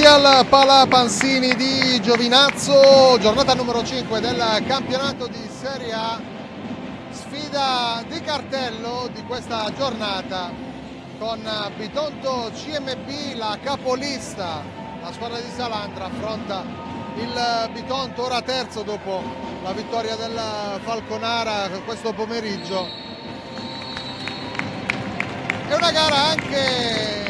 al Pala Panzini di Giovinazzo, giornata numero 5 del campionato di Serie A, sfida di cartello di questa giornata con Bitonto CMB, la capolista, la squadra di Salandra affronta il Bitonto, ora terzo dopo la vittoria del Falconara questo pomeriggio. È una gara anche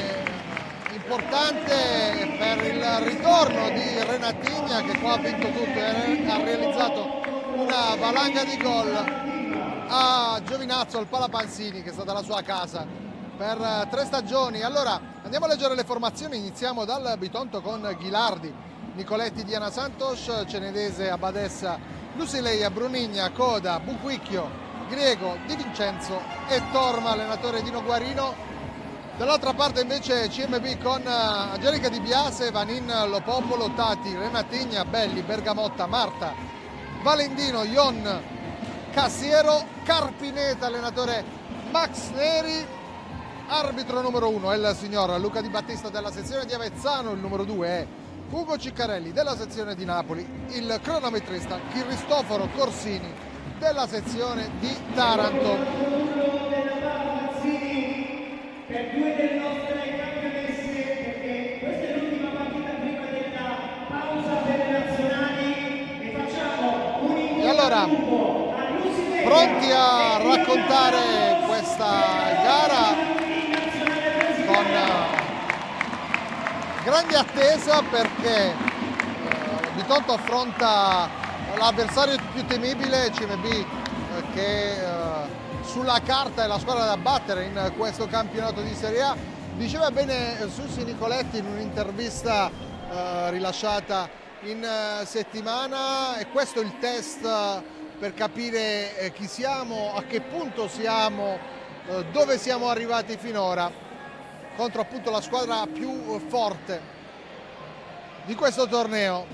importante per il ritorno di Renatigna, che qua ha vinto tutto e ha realizzato una valanga di gol a Giovinazzo, al Pala Panzini, che è stata la sua casa per 3 stagioni. Allora andiamo a leggere le formazioni, iniziamo dal Bitonto con Ghilardi, Nicoletti, Diana Santos, Cenedese, Abadessa, Lusileia, Brunigna, Coda, Buquicchio, Griego, Di Vincenzo e Torma, allenatore Dino Guarino. Dall'altra parte invece CMB con Angelica Di Biase, Vanin, Lopopolo, Tati, Renatigna, Belli, Bergamotta, Marta, Valentino, Ion, Cassiero, Carpineta, allenatore Max Neri, arbitro numero 1 è il signor Luca Di Battista della sezione di Avezzano, il numero 2 è Ugo Ciccarelli della sezione di Napoli, il cronometrista Cristoforo Corsini della sezione di Taranto. Per 2 delle nostre campionesse, perché questa è l'ultima partita prima della pausa per le nazionali, e facciamo un invito. E allora, pronti a raccontare questa gara con grande attesa, perché Bitonto affronta l'avversario più temibile, CMB, che sulla carta è la squadra da battere in questo campionato di Serie A. Diceva bene Sussi Nicoletti in un'intervista rilasciata in settimana, e questo è il test per capire chi siamo, a che punto siamo, dove siamo arrivati finora, contro appunto la squadra più forte di questo torneo.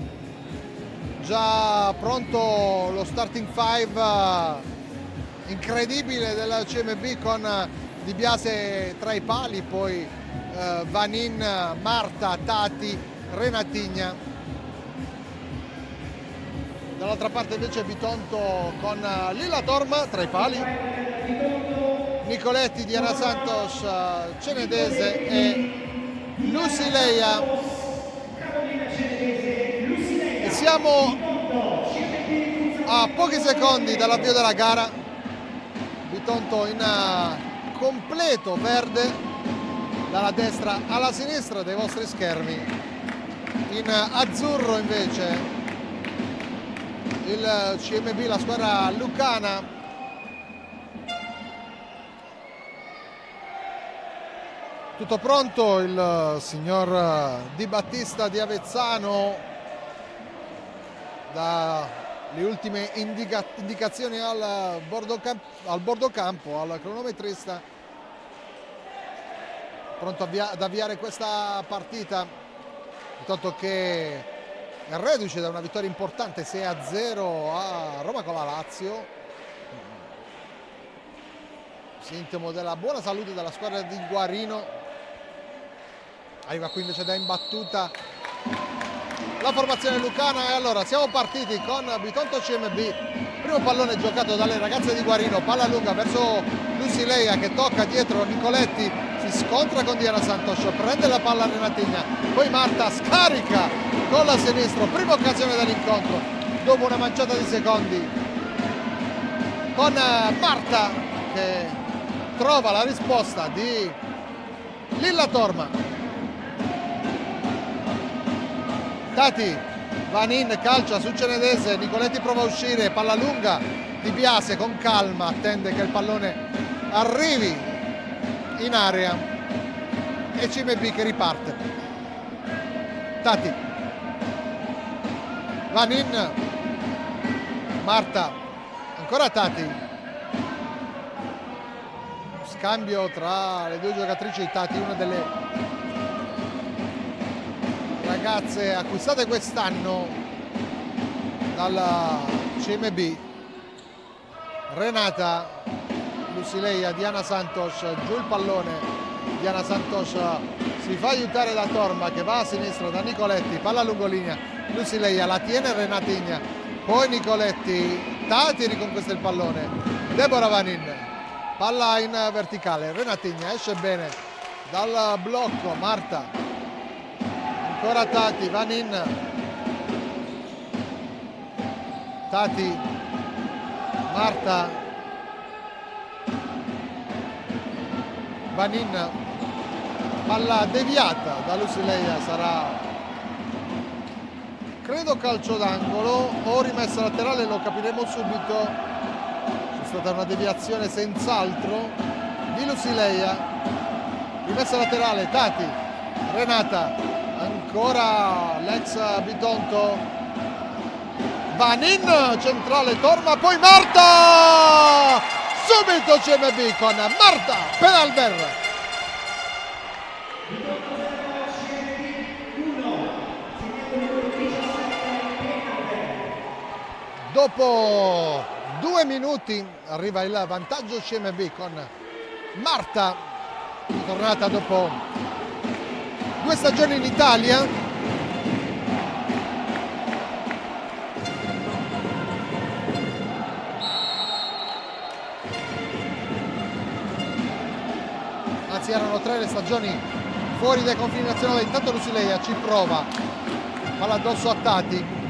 Già pronto lo starting five incredibile della CMB, con Di Biase tra i pali, poi Vanin, Marta, Tati, Renatigna. Dall'altra parte invece Bitonto con Lilla Torma tra i pali, Nicoletti, Diana Santos, Cenedese e Lusileia. E siamo a pochi secondi dall'avvio della gara. Bitonto in completo verde dalla destra alla sinistra dei vostri schermi, in azzurro invece il CMB, la squadra lucana. Tutto pronto, il signor Di Battista di Avezzano dà le ultime indicazioni al bordo campo, al cronometrista, pronto ad avviare questa partita. Intanto che è reduce da una vittoria importante 6-0 a Roma con la Lazio, sintomo della buona salute della squadra di Guarino. Arriva qui invece da imbattuta la formazione lucana. E allora siamo partiti con Bitonto CMB, primo pallone giocato dalle ragazze di Guarino, palla lunga verso Lusileia che tocca dietro Nicoletti, si scontra con Diana Santos, prende la palla a Renatigna, poi Marta scarica con la sinistra, prima occasione dell'incontro dopo una manciata di secondi, con Marta che trova la risposta di Lilla Torma. Tati, Vanin calcia su Cenedese, Nicoletti prova a uscire, palla lunga, Di Biase con calma attende che il pallone arrivi in area e CMB che riparte. Tati, Vanin, Marta, ancora Tati, scambio tra le due giocatrici. Tati, una delle ragazze acquistate quest'anno dalla CMB. Renata, Lusileia, Diana Santos, giù il pallone Diana Santos si fa aiutare da Torma che va a sinistra da Nicoletti, palla lungolinea, Lucileia la tiene Renatigna, poi Nicoletti, Tati riconquista il pallone, Deborah Vanin, palla in verticale, Renatigna esce bene dal blocco, Marta, ancora Tati, Vanin, Tati, Marta, Vanin, palla deviata da Lucileia, sarà credo calcio d'angolo o rimessa laterale, lo capiremo subito. C'è stata una deviazione senz'altro di Lucileia, rimessa laterale, Tati, Renata, ancora l'ex Bitonto, Vanin, centrale, Torma, poi Marta, subito CMB con Marta Penalver. Dopo 2 minuti arriva il vantaggio CMB con Marta, tornata dopo 2 stagioni in Italia. Anzi, erano 3 le stagioni fuori dai confini nazionali. Intanto Lucileia ci prova, palla addosso a Tati.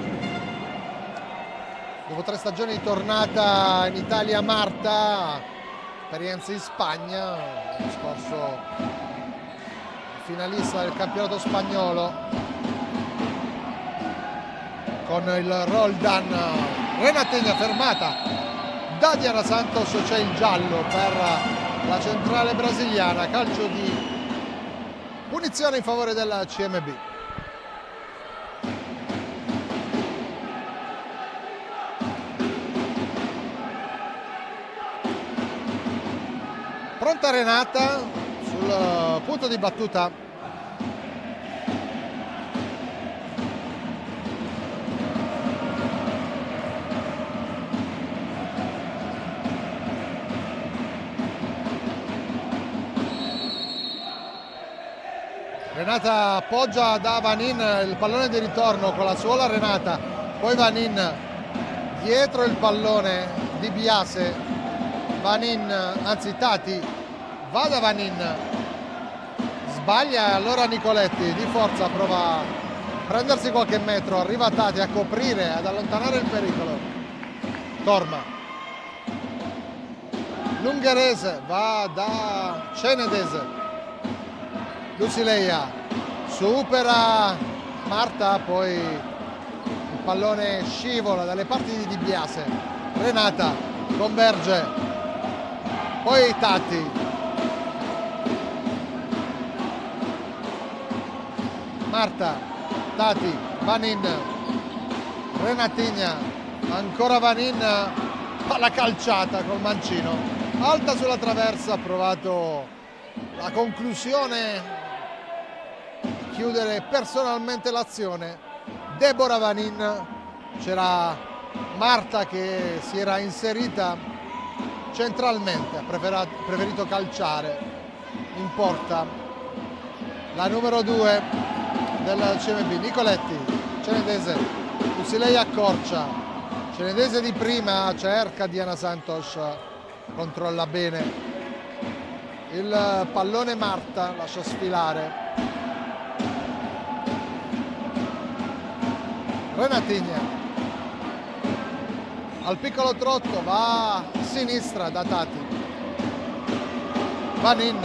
Dopo 3 stagioni tornata in Italia Marta, esperienza in Spagna, l'anno scorso finalista del campionato spagnolo con il Roldan. Renatigna fermata da Diana Santos, c'è il giallo per la centrale brasiliana, calcio di punizione in favore della CMB. Pronta Renata sul punto di battuta. Renata appoggia da Vanin il pallone di ritorno con la suola Renata, poi Vanin dietro il pallone di Biase. Vanin, anzi Tati, va da Vanin, sbaglia e allora Nicoletti di forza prova a prendersi qualche metro, arriva Tati a coprire, ad allontanare il pericolo. Torma, l'ungherese va da Cenedese, Lucileia supera Marta, poi il pallone scivola dalle parti di Di Biase, Renata converge, poi Tati, Marta, Tati, Vanin, Renatigna, ancora Vanin, palla calciata col mancino, alta sulla traversa, ha provato la conclusione, chiudere personalmente l'azione. Deborah Vanin, c'era Marta che si era inserita centralmente, ha preferito calciare in porta la numero 2 del CMB, Nicoletti, Cenedese, Lucileia accorcia, Cenedese di prima, cerca Diana Santos, controlla bene il pallone, Marta lascia sfilare, Renatigna al piccolo trotto, va a sinistra da Tati, Vanin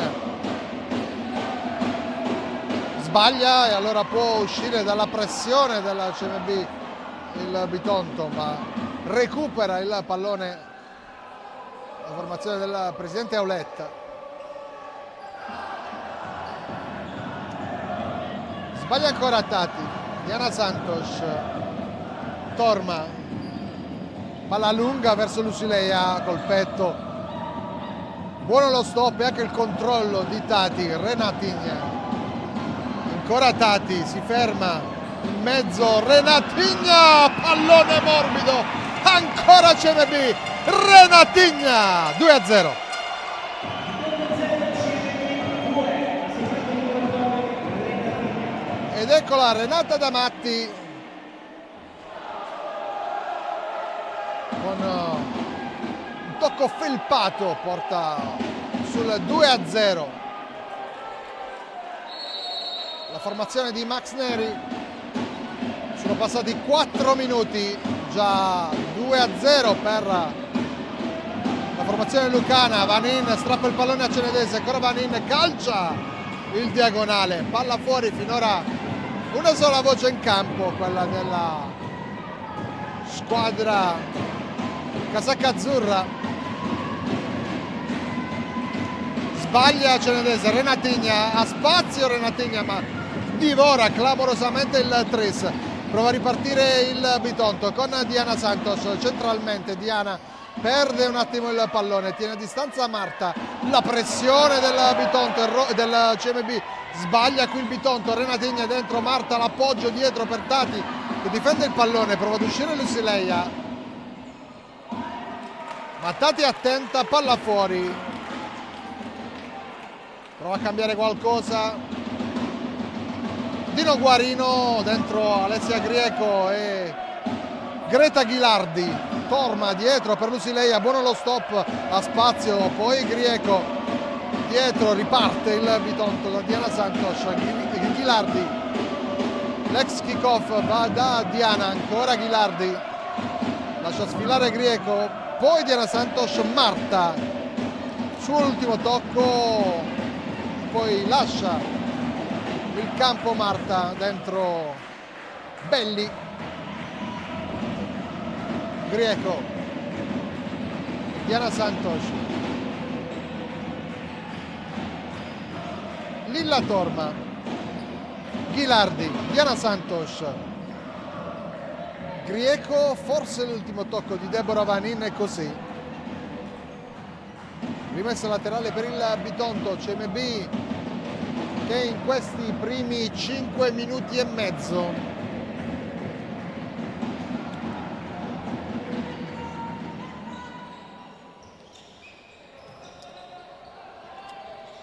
sbaglia e allora può uscire dalla pressione della CMB il Bitonto, ma recupera il pallone la formazione del presidente Auletta. Sbaglia ancora Tati, Diana Santos, Torma, palla lunga verso Lucileia col petto, buono lo stop e anche il controllo di Tati, Renatigna, ancora Tati, si ferma in mezzo, Renatigna, pallone morbido, ancora CMB, Renatigna, 2-0. ed eccola Renata Damatti con un tocco felpato porta sul 2-0 la formazione di Max Neri. Sono passati 4 minuti, già 2-0 per la formazione lucana. Vanin strappa il pallone a Cenedese, ancora Vanin calcia il diagonale, palla fuori. Finora una sola voce in campo, quella della squadra casacca azzurra. Sbaglia Cenedese, Renatigna ha spazio, Renatigna ma divora clamorosamente il tris. Prova a ripartire il Bitonto con Diana Santos centralmente. Diana perde un attimo il pallone, tiene a distanza Marta. La pressione del Bitonto, del CMB, sbaglia qui il Bitonto. Renatigna dentro, Marta l'appoggio dietro per Tati che difende il pallone, prova ad uscire Lucileia, ma Tati attenta, palla fuori. Prova a cambiare qualcosa Dino Guarino, dentro Alessia Grieco e Greta Ghilardi. Torma dietro per Lucileia, buono lo stop, a spazio, poi Grieco dietro, riparte il Bitonto da Diana Santos. Ghilardi, l'ex kick-off va da Diana, ancora Ghilardi, lascia sfilare Grieco, poi Diana Santos, Marta sull'ultimo tocco, poi lascia il campo Marta, dentro Belli, Grieco, Diana Santos, Lilla Torma, Ghilardi, Diana Santos, Grieco, forse l'ultimo tocco di Deborah Vanin e così. Rimessa laterale per il Bitonto, CMB che in questi primi 5 minuti e mezzo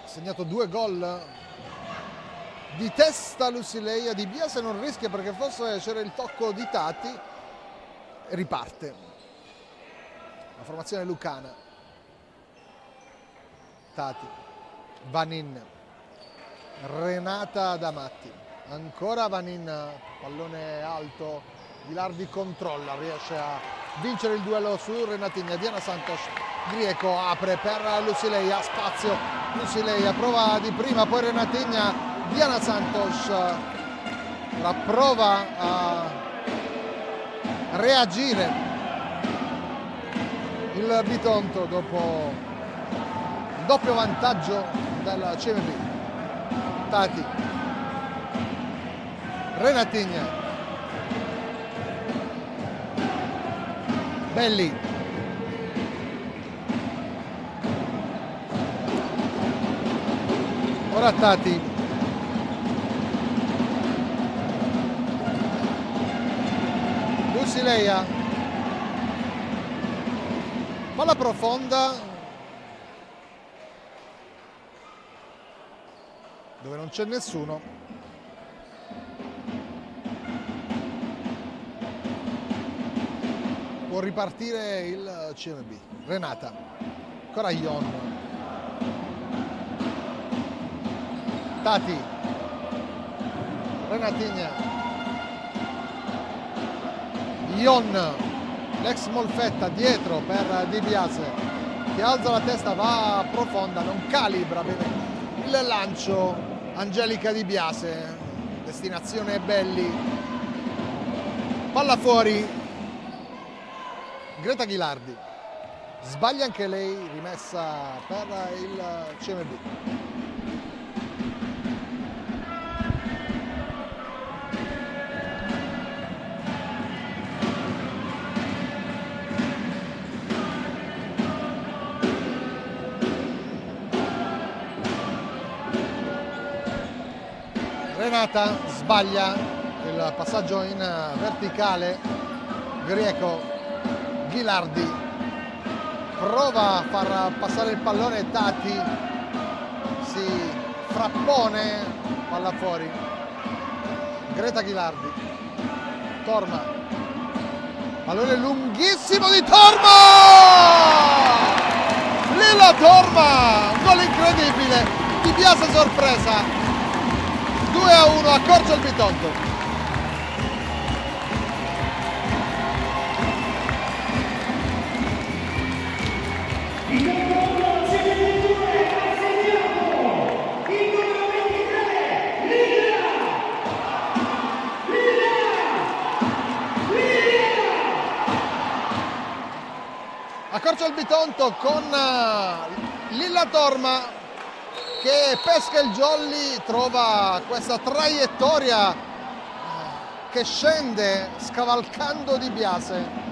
ha segnato 2 gol di testa Lucileia. Di Biase non rischia perché forse c'era il tocco di Tati, riparte la formazione lucana. Tati, Vanin, Renata Damatti, ancora Vanin, pallone alto, Ghilardi controlla, riesce a vincere il duello su Renatigna. Diana Santos, Grieco apre per Lucileia, spazio, Lucileia prova di prima, poi Renatigna, Diana Santos la prova a reagire il Bitonto dopo il doppio vantaggio del CMB. Tati, Renatigna, Belli, ora Tati, Lucileia, palla profonda dove non c'è nessuno. Può ripartire il CMB. Renata, ancora Ion, Tati, Renatigna, Ion, l'ex Molfetta dietro per Di Biase che alza la testa, va profonda, non calibra bene il lancio. Angelica Di Biase, destinazione Belli, palla fuori. Greta Ghilardi sbaglia anche lei, rimessa per il CMB. Renata sbaglia il passaggio in verticale. Grieco, Ghilardi prova a far passare il pallone, Tati si frappone, palla fuori. Greta Ghilardi. Torma. Pallone lunghissimo di Torma! Lilla Torma! Un gol incredibile. Di Biase sorpresa. 2-1 a Corcio il Bitonto. A Corcio il Bitonto con Lilla Torma che pesca il jolly, trova questa traiettoria che scende scavalcando Di Biase.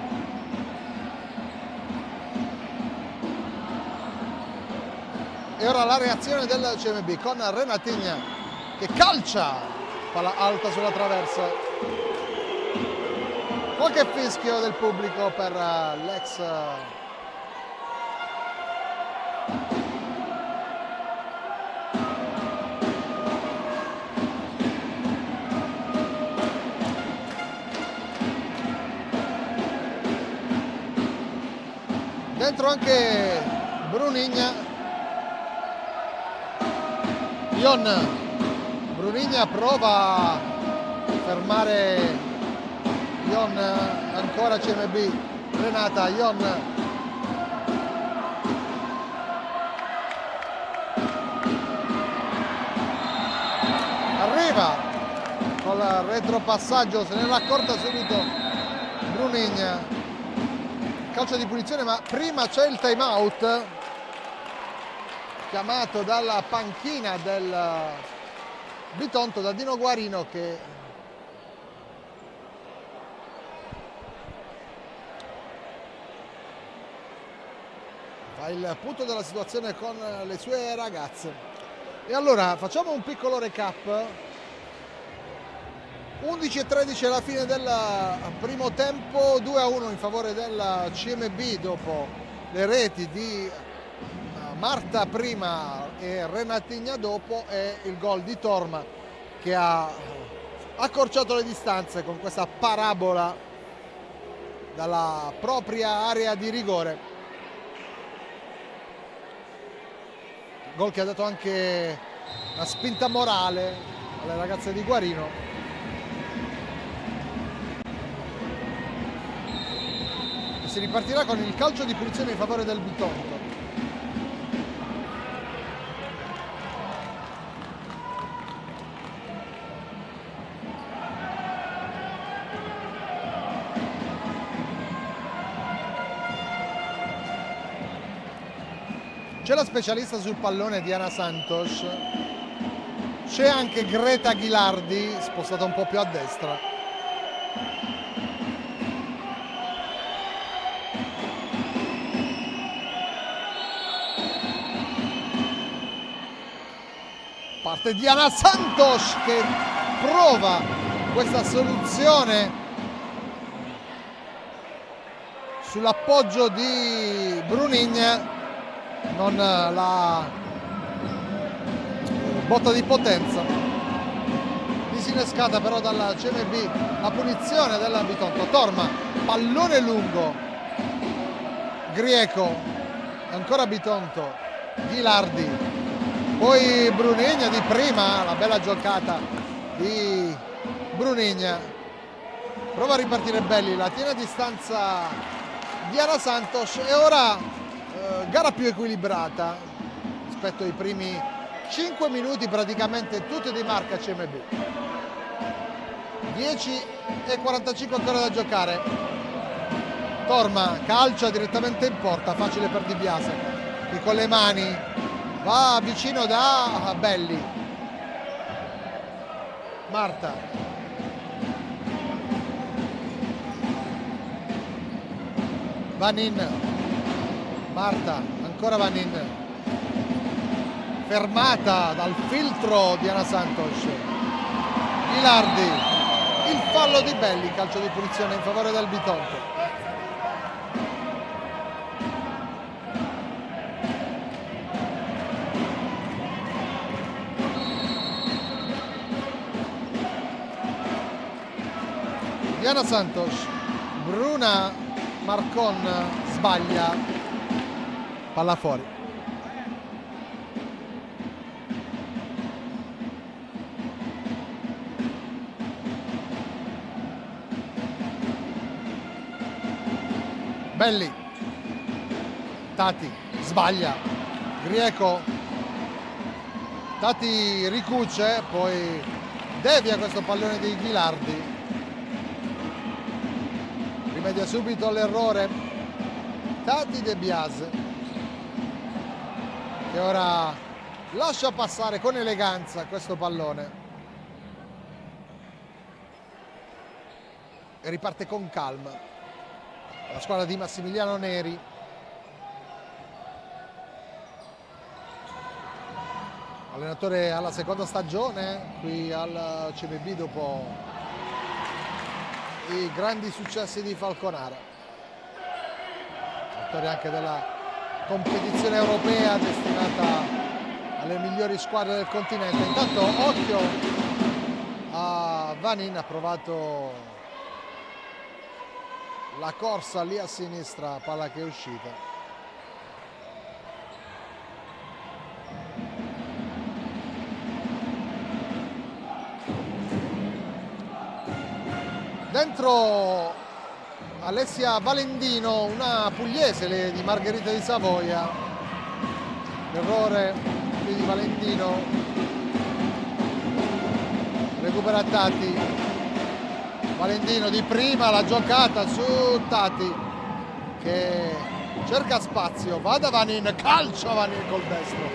E ora la reazione del CMB con Renatigna che calcia, palla alta sulla traversa. Qualche fischio del pubblico per l'ex dentro anche Brunigna. Brunigna prova a fermare Ion, ancora CMB, Renata, Ion. Arriva col retropassaggio, se ne era accorta subito Brunigna. Calcio di punizione, ma prima c'è il time out chiamato dalla panchina del Bitonto da Dino Guarino, che fa il punto della situazione con le sue ragazze. E allora facciamo un piccolo recap. 11:13 alla fine del primo tempo, 2-1 in favore del CMB dopo le reti di Marta prima e Renatigna dopo, e il gol di Torma che ha accorciato le distanze con questa parabola dalla propria area di rigore. Gol che ha dato anche una spinta morale alle ragazze di Guarino. E si ripartirà con il calcio di punizione in favore del Bitonto. C'è la specialista sul pallone Diana Santos, c'è anche Greta Ghilardi, spostata un po' più a destra. Parte Diana Santos che prova questa soluzione sull'appoggio di Brunigna. Non la botta di potenza, disinnescata però dal CMB la punizione del Bitonto. Torma, pallone lungo, Grieco, ancora Bitonto, Ghilardi, poi Brunigna di prima, la bella giocata di Brunigna, prova a ripartire Belli, la tiene a distanza Diana Santos. E ora gara più equilibrata rispetto ai primi 5 minuti, praticamente tutti di marca CMB. 10:45 ancora da giocare. Torma calcia direttamente in porta, facile per Di Biase che con le mani va vicino da Belli. Marta, Vanin, Marta, ancora Vanin, fermata dal filtro Diana Santos. Ghilardi, il fallo di Belli, calcio di punizione in favore del Bitonto. Diana Santos, Bruna Marcon sbaglia, palla fuori. Belli, Tati sbaglia, Grieco, Tati ricuce, poi devia questo pallone di Ghilardi, rimedia subito all'errore Tati De Bias, che ora lascia passare con eleganza questo pallone e riparte con calma la squadra di Massimiliano Neri. Allenatore alla seconda stagione qui al CMB dopo i grandi successi di Falconara. Allenatore anche della competizione europea destinata alle migliori squadre del continente. Intanto occhio a Vanin, ha provato la corsa lì a sinistra, palla che è uscita. Dentro Alessia Valendino, una pugliese, lei di Margherita di Savoia. L'errore qui di Valendino. Recupera Tati. Valendino di prima, la giocata su Tati che cerca spazio, va da Vanin, calcia Vanin col destro,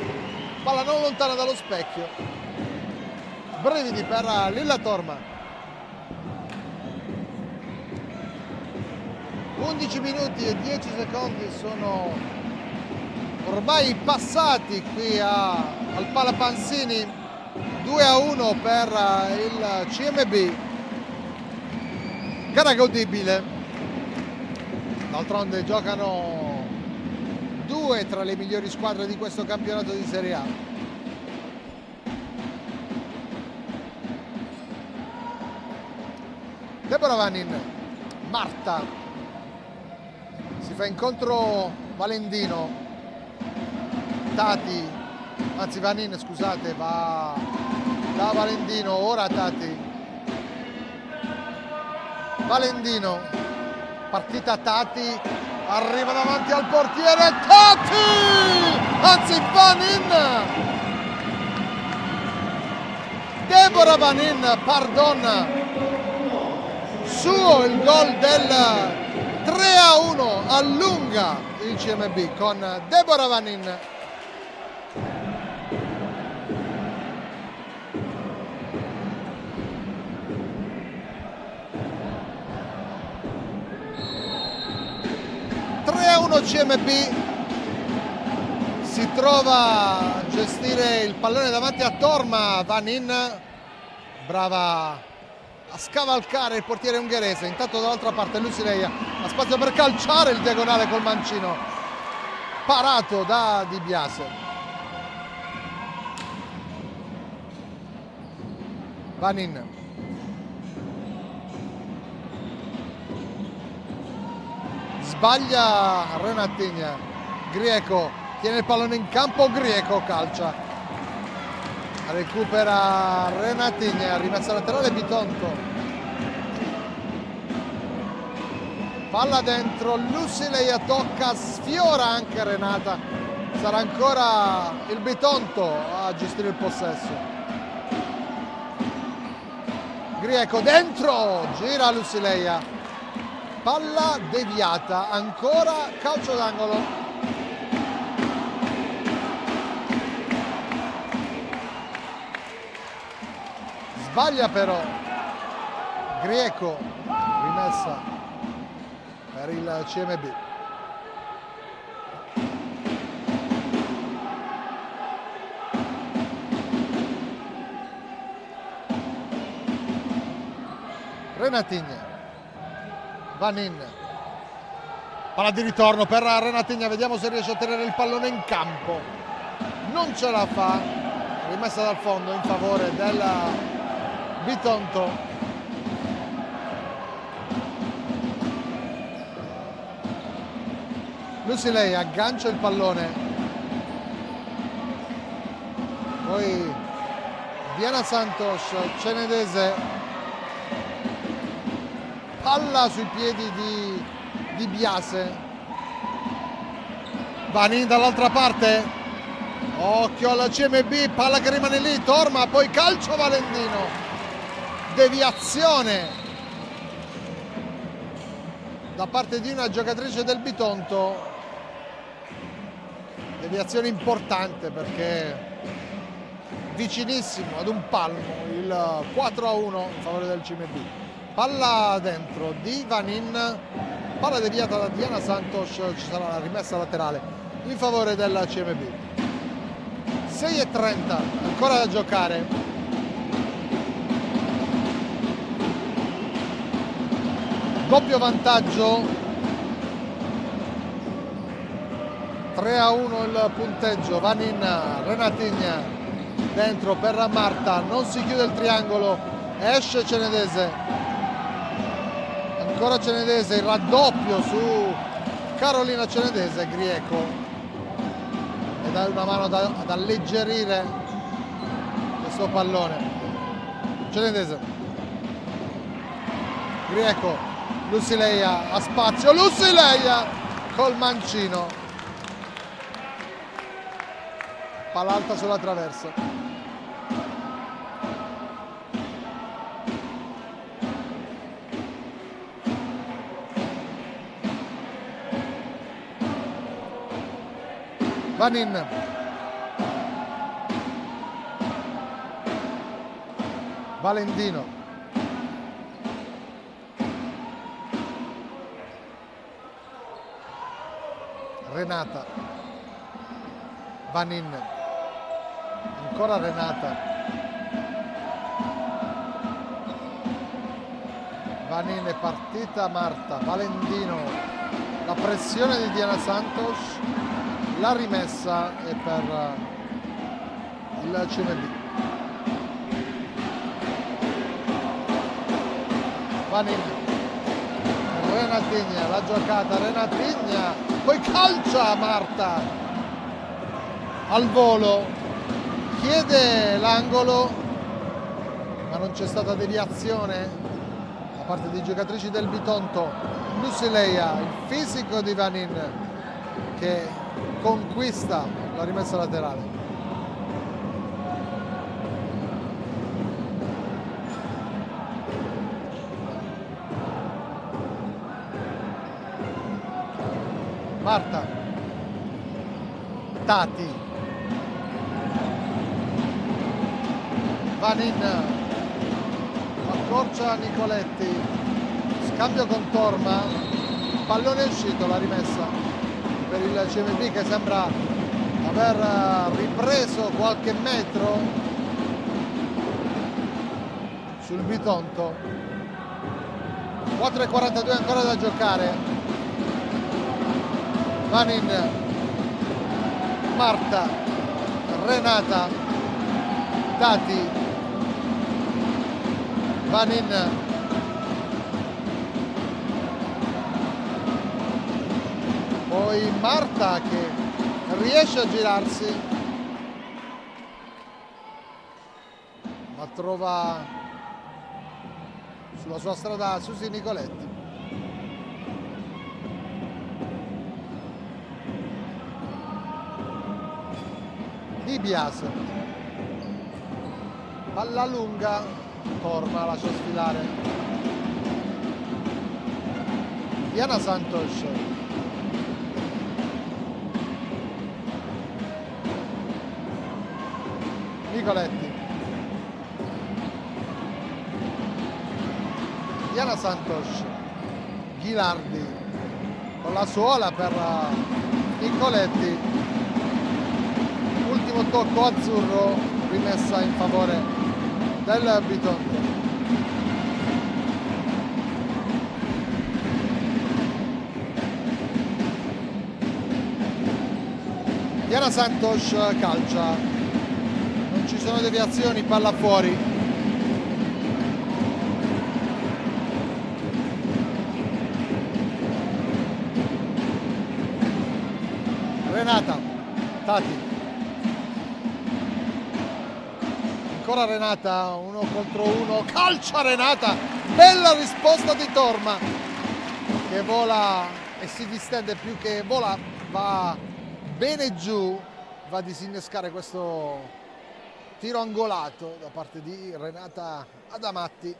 palla non lontana dallo specchio. Brividi per Lilla Torma. 11 minuti e 10 secondi sono ormai passati qui al Pala Panzini, 2-1 per il CMB. Gara godibile, d'altronde giocano due tra le migliori squadre di questo campionato di Serie A. Deborah Vanin, Marta, si fa incontro Valendino, Tati, anzi Vanin scusate, va da Valendino, ora Tati. Valendino, partita Tati, arriva davanti al portiere Tati, anzi Vanin, Deborah Vanin, pardon, suo il gol del 3-1, allunga il CMB con Deborah Vanin. CMB si trova a gestire il pallone davanti a Torma. Vanin, brava a scavalcare il portiere ungherese. Intanto dall'altra parte Lucileia ha spazio per calciare il diagonale col mancino, parato da Di Biase. Vanin, sbaglia Renatigna, Grieco tiene il pallone in campo, Grieco calcia, recupera Renatigna, rimessa laterale Bitonto, palla dentro, Lucileia tocca, sfiora anche Renata, sarà ancora il Bitonto a gestire il possesso. Grieco dentro, gira Lucileia, palla deviata, ancora calcio d'angolo. Sbaglia però Grieco, rimessa per il CMB. Renatigna, Vanin, palla di ritorno per Renatigna, vediamo se riesce a tenere il pallone in campo, non ce la fa, rimessa dal fondo in favore del Bitonto. Lusilei aggancia il pallone, poi Diana Santos, Cenedese, palla sui piedi di Biase, Vanin dall'altra parte, occhio alla CMB, palla che rimane lì, Torma, poi calcio Valentino, deviazione da parte di una giocatrice del Bitonto, deviazione importante perché vicinissimo ad un palmo il 4-1 in favore del CMB. Palla dentro di Vanin, palla deviata da Diana Santos, ci sarà la rimessa laterale in favore del CMB. 6:30 ancora da giocare. Doppio vantaggio, 3-1 il punteggio. Vanin, Renatigna dentro per Marta, non si chiude il triangolo, esce Cenedese, ancora Cenedese, il raddoppio su Carolina Cenedese, Grieco, e dà una mano ad alleggerire questo pallone. Cenedese, Grieco, Lusileia a spazio, Lusileia col mancino, palla alta sulla traversa. Vanin, Valentino, Renata, Vanin, ancora Renata, Vanin è partita, Marta, Valentino, la pressione di Diana Santos, la rimessa è per il CMB. Vanin, Renatigna, la giocata, Renatigna, poi calcia Marta al volo, chiede l'angolo, ma non c'è stata deviazione da parte dei giocatrici del Bitonto. Lusileia, il fisico di Vanin che conquista la rimessa laterale. Marta, Tati, Vanin, accorcia Nicoletti, scambio con Torma, pallone è uscito, la rimessa per il CMB che sembra aver ripreso qualche metro sul Bitonto. 4:42 ancora da giocare. Vanin, Marta, Renata, Tati, Vanin, poi Marta che riesce a girarsi, ma trova sulla sua strada Susi Nicoletti. Di Biase, palla lunga, Torma lascia sfilare Diana Santos, Nicoletti, Diana Santos, Ghilardi con la suola per Nicoletti, ultimo tocco azzurro, rimessa in favore del Bitonto. Diana Santos calcia, non ci sono deviazioni, palla fuori. Renata, Tati, ancora Renata, 1 contro 1, calcia Renata, bella risposta di Torma che vola e si distende, più che vola, va bene giù, va a disinnescare questo tiro angolato da parte di Renata Adamatti.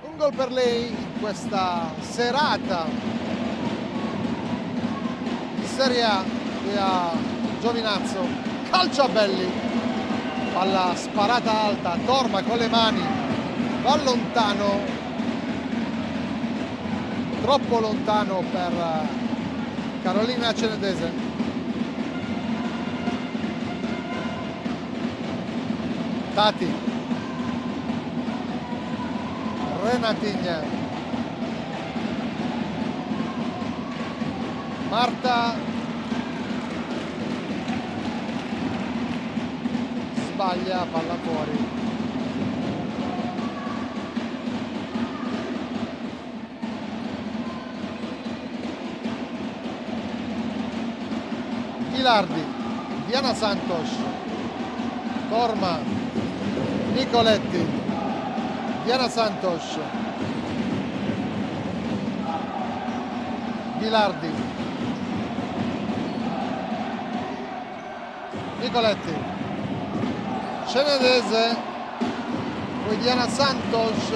Un gol per lei in questa serata di Serie A qui a Giovinazzo. Calcia Belli, palla sparata alta, Torma con le mani, va lontano, troppo lontano per Carolina Cenedese. Tati, Renatigna, Marta, sbaglia, palla fuori. Ghilardi, Diana Santos, Torma, Nicoletti, Diana Santos, Ghilardi, Nicoletti, Cenedese, poi Diana Santos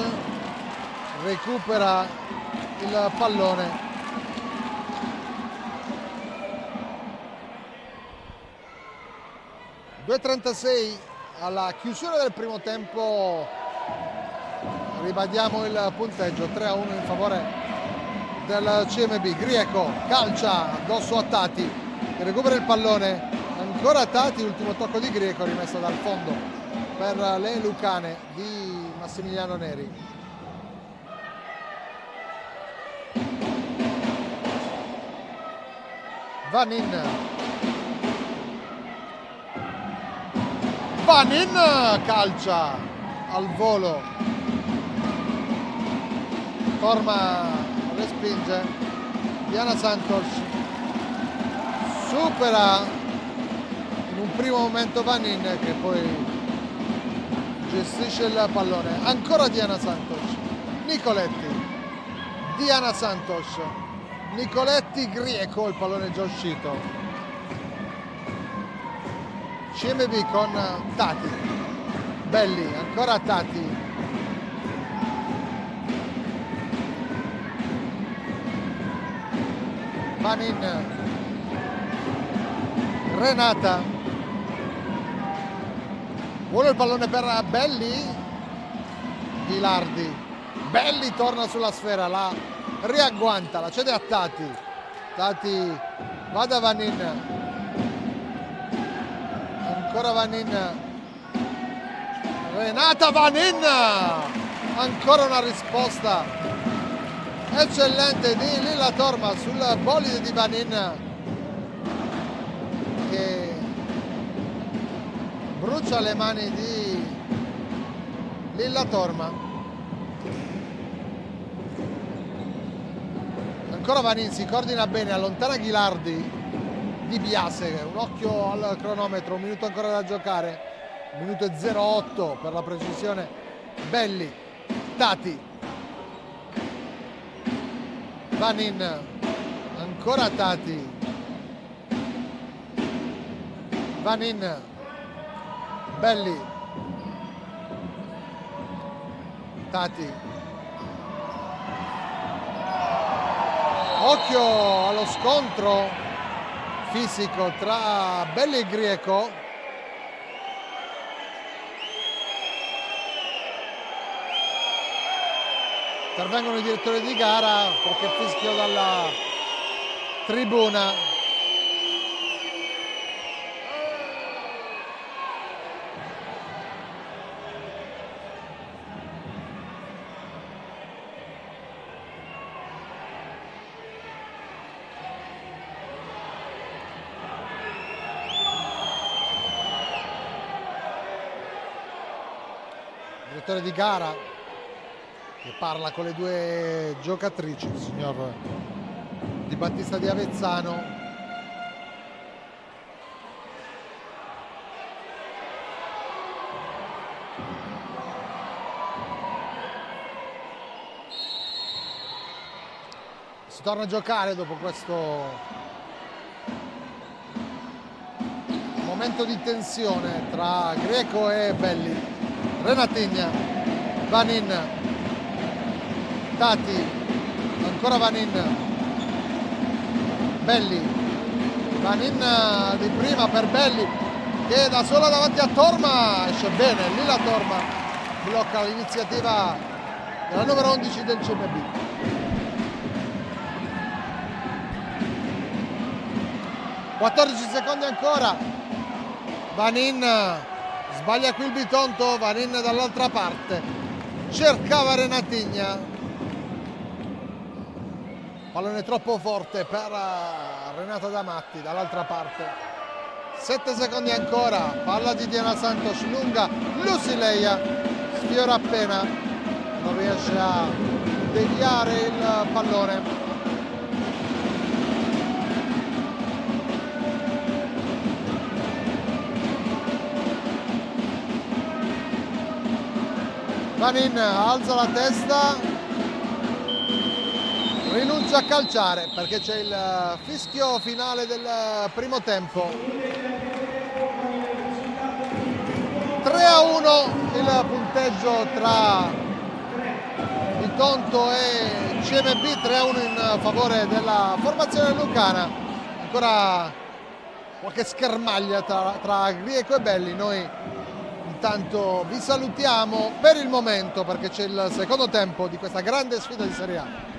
recupera il pallone. (2:36) alla chiusura del primo tempo. Ribadiamo il punteggio, 3-1 in favore del CMB. Grieco calcia addosso a Tati che recupera il pallone, ancora Tati, ultimo tocco di Grieco rimesso dal fondo per le lucane di Massimiliano Neri. Vanin, calcia al volo, Torma respinge, Diana Santos supera in un primo momento Vanin che poi gestisce il pallone, ancora Diana Santos, Nicoletti, Diana Santos, Nicoletti, Grieco, il pallone è già uscito. CMB con Tati, Belli, ancora Tati, Vanin, Renata, vuole il pallone per Belli, Ghilardi, Belli torna sulla sfera, la riagguanta, la cede a Tati, Tati va da Vanin, ancora Vanin, Renata, Vanin, ancora una risposta eccellente di Lilla Torma sul bolide di Vanin che brucia le mani di Lilla Torma. Ancora Vanin si coordina bene, allontana Ghilardi, Di Biase, un occhio al cronometro, 1 minuto ancora da giocare, 1 minuto e 08 per la precisione. Belli, Tati, Vanin, ancora Tati, Vanin, Belli, Tati, occhio allo scontro fisico tra Belli e Grieco. Intervengono i direttori di gara perché fischio dalla tribuna. Direttore di gara che parla con le due giocatrici, il signor Di Battista di Avezzano. Si torna a giocare dopo questo momento di tensione tra Greco e Belli. Renatigna, Vanin, Tati, ancora Vanin, Belli, Vanin di prima per Belli che da sola davanti a Torma esce bene, lì la Torma blocca l'iniziativa della numero 11 del CMB. (14 secondi ancora). Vanin sbaglia qui il Bitonto, Vanin dall'altra parte, cercava Renatigna, pallone troppo forte per Renata Damatti dall'altra parte. 7 secondi ancora, palla di Diana Santos lunga, Lusileia sfiora appena, non riesce a deviare il pallone. Vanin alza la testa, rinuncia a calciare perché c'è il fischio finale del primo tempo. 3-1 il punteggio tra Bitonto e CMB, 3-1 in favore della formazione lucana. Ancora qualche schermaglia tra Grieco e Belli. Noi intanto vi salutiamo per il momento perché c'è il secondo tempo di questa grande sfida di Serie A.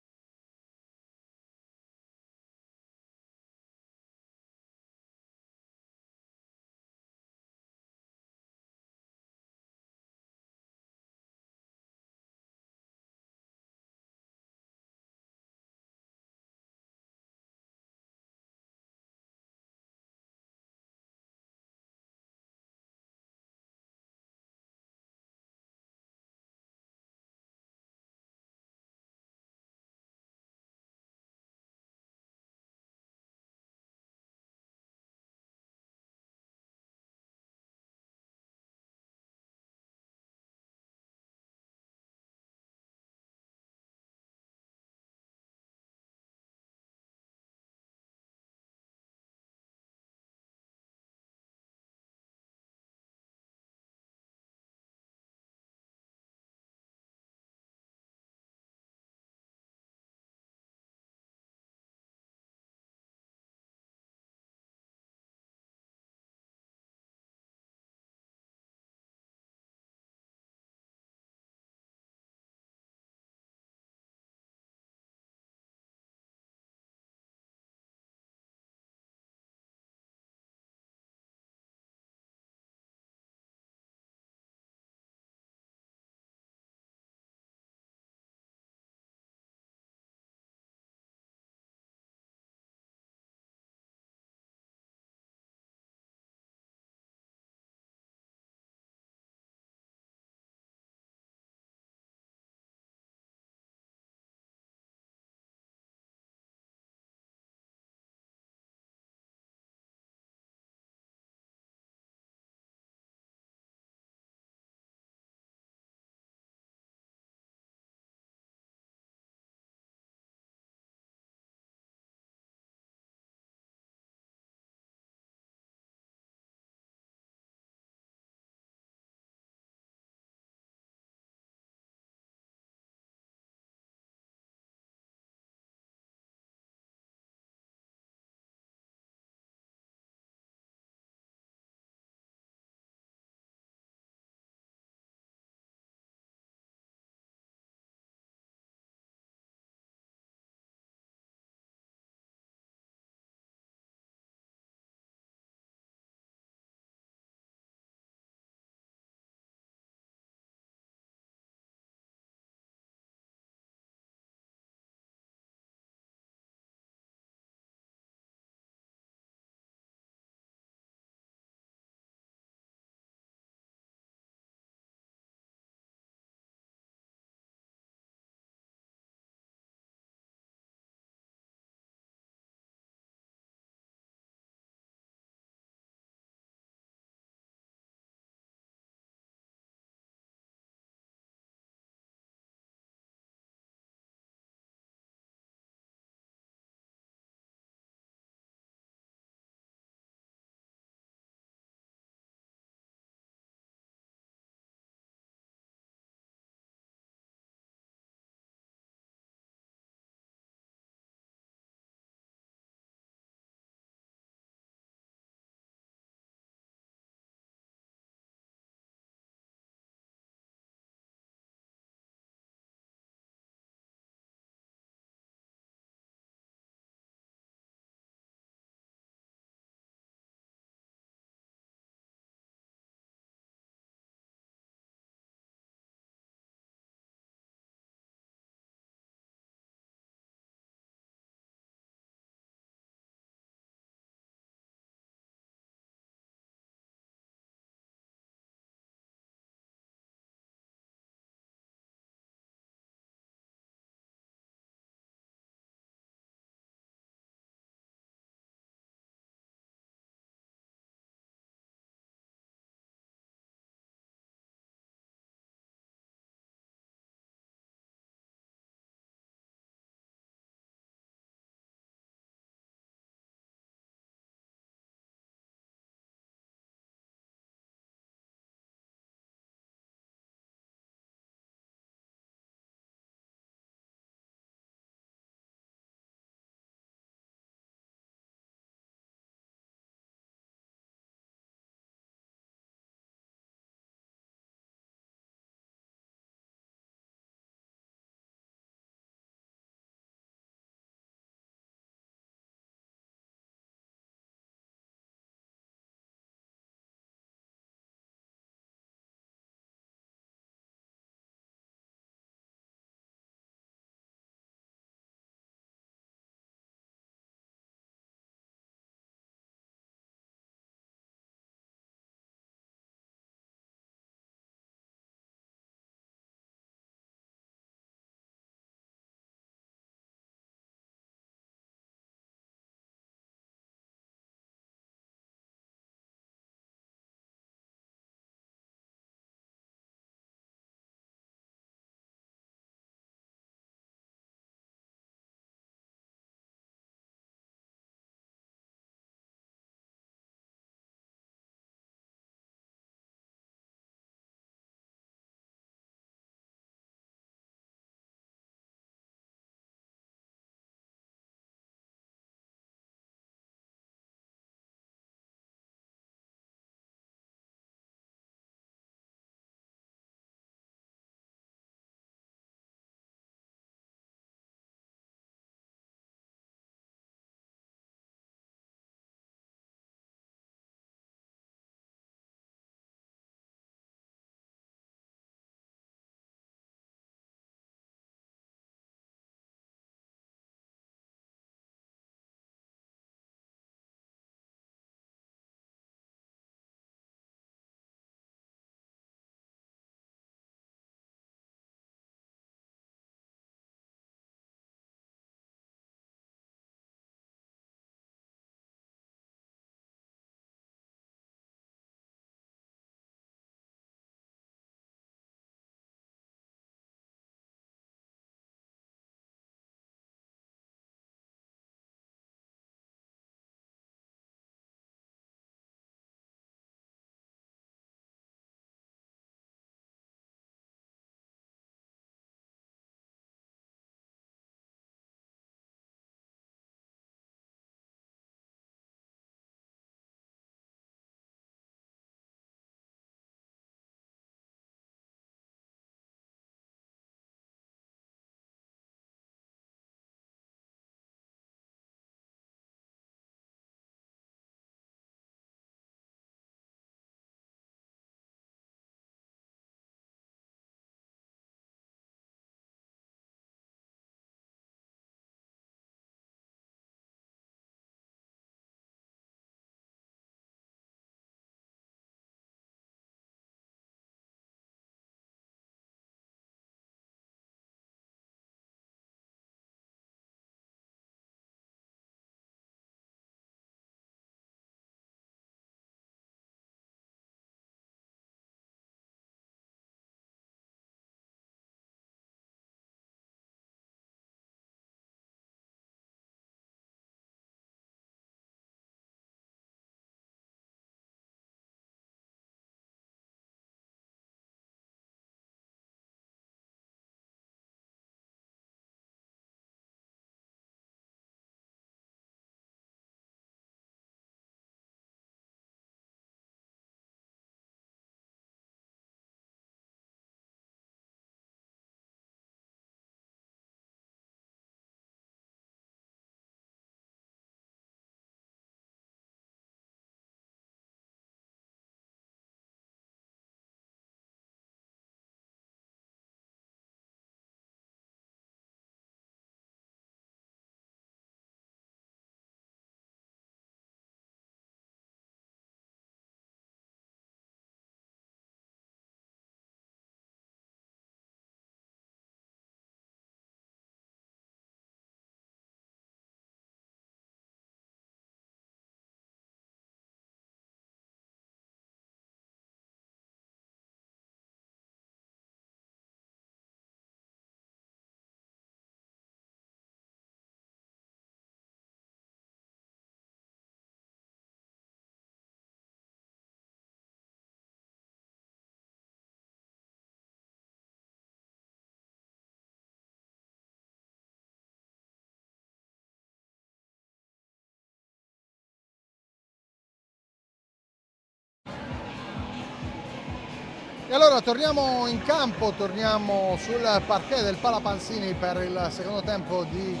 E allora torniamo in campo, torniamo sul parquet del Pala Panzini per il secondo tempo di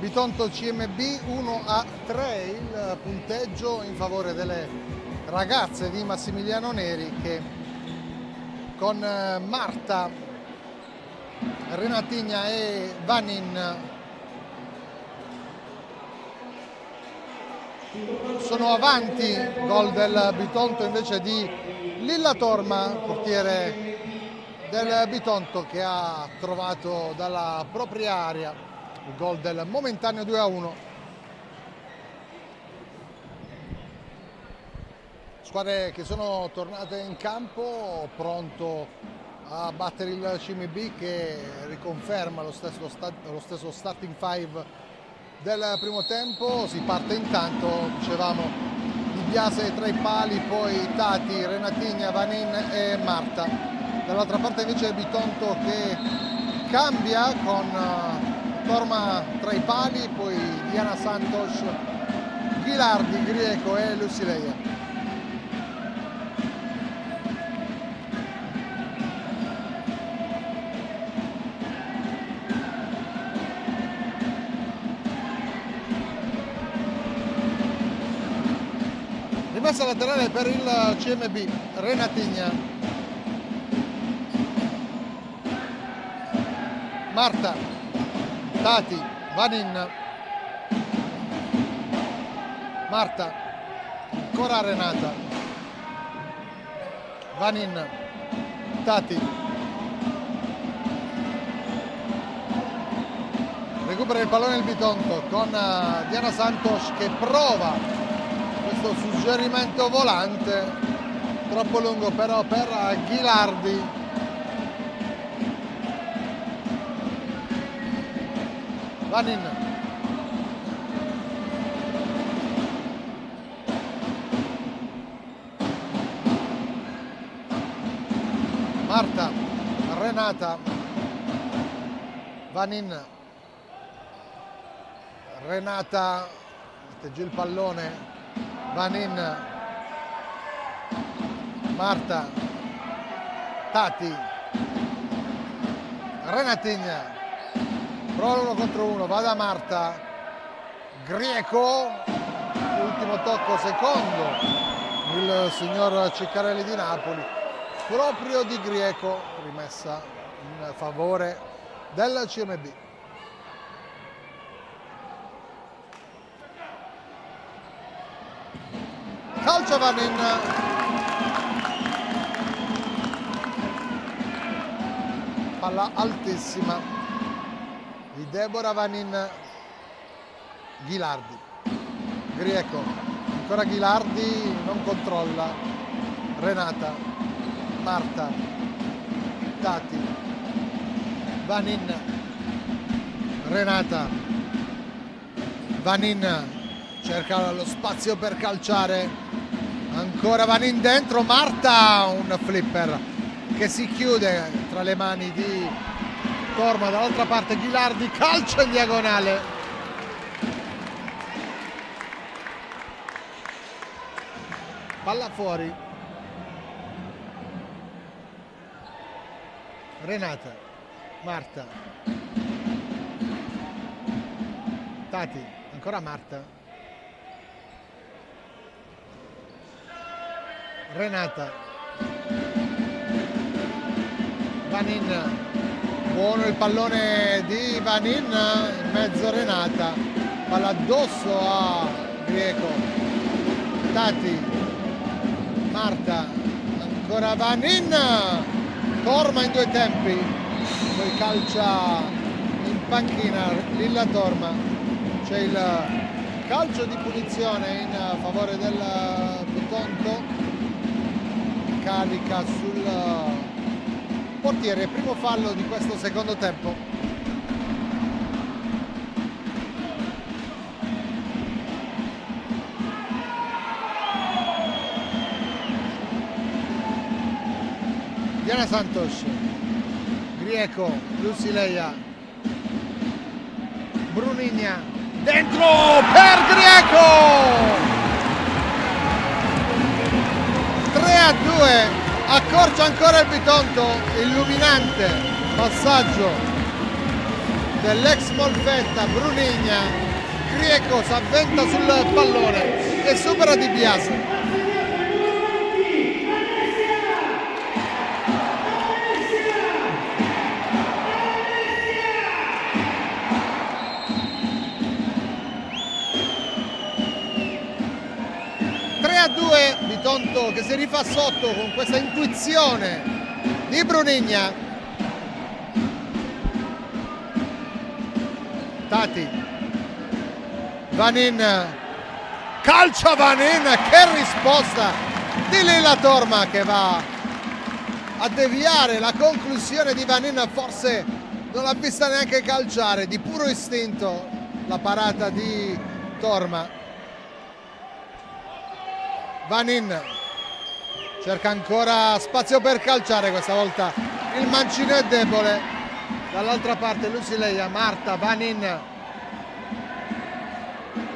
Bitonto CMB. 1-3 il punteggio in favore delle ragazze di Massimiliano Neri, che con Marta, Renatigna e Vanin sono avanti. Gol del Bitonto invece di Lilla Torma, portiere del Bitonto, che ha trovato dalla propria area il gol del momentaneo 2-1. Squadre che sono tornate in campo, pronto a battere il CMB, che riconferma lo stesso starting five del primo tempo. Si parte intanto, dicevamo, Di Biase tra i pali, poi Tati, Renatigna, Vanin e Marta. Dall'altra parte invece il Bitonto che cambia con Torma tra i pali, poi Diana Santos, Ghilardi, Grieco e Lucileia. Rimessa laterale per il CMB, Renatigna, Marta, Tati, Vanin, Marta, ancora Renata, Vanin, Tati, recupera il pallone il Bitonto con Diana Santos, che prova questo suggerimento volante, troppo lungo però per Ghilardi. Vanin, Marta, Renata, Vanin, Renata mette giù il pallone, Vanin, Marta, Tati, Renatigna, prova 1 contro 1, va da Marta, Grieco, ultimo tocco secondo il signor Ciccarelli di Napoli, proprio di Grieco, rimessa in favore del CMB. Calcia Vanin, palla altissima di Deborah Vanin, Ghilardi, Grieco, ancora Ghilardi, non controlla, Renata, Marta, Tati, Vanin, Renata, Vanin cerca lo spazio per calciare, ancora Vanin dentro, Marta, un flipper che si chiude tra le mani di Torma. Dall'altra parte Ghilardi, calcio in diagonale, palla fuori. Renata, Marta, Tati, ancora Marta, Renata, Vanin, buono il pallone di Vanin, in mezzo Renata, palla addosso a Grieco, Tati, Marta, ancora Vanin, Torma in 2 tempi, poi calcia in panchina Lilla Torma, c'è il calcio di punizione in favore del Bitonto, carica sul portiere, primo fallo di questo secondo tempo. Diana Santos, Grieco, Lucileia, Brunigna, dentro per Grieco! 3-2 accorcia ancora il Bitonto, illuminante passaggio dell'ex Molfetta. Brunigna, Grieco s'avventa sul pallone e supera Di Biase. Bitonto che si rifà sotto con questa intuizione di Brunigna. Tati, Vanin, calcia Vanin, che risposta di Lilla Torma che va a deviare la conclusione di Vanin. Forse non l'ha vista neanche calciare, di puro istinto la parata di Torma. Vanin cerca ancora spazio per calciare, questa volta il mancino è debole. Dall'altra parte Lusileia, Marta, Vanin,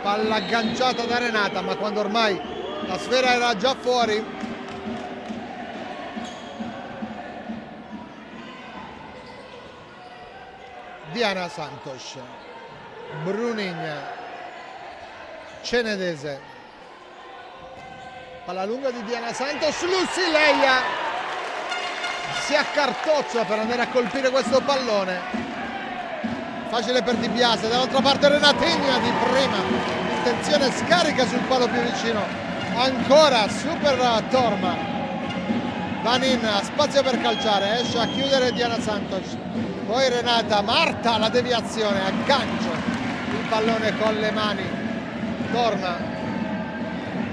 palla agganciata da Renata, ma quando ormai la sfera era già fuori, Diana Santos, Brunigna, Cenedese, palla lunga di Diana Santos, Lusileia si accartoccia per andare a colpire questo pallone, facile per Di Biase. Dall'altra parte Renatigna di prima, intenzione, scarica sul palo più vicino, ancora super Torma. Vanin ha spazio per calciare, esce a chiudere Diana Santos, poi Renata, Marta la deviazione, aggancia il pallone con le mani, Torma,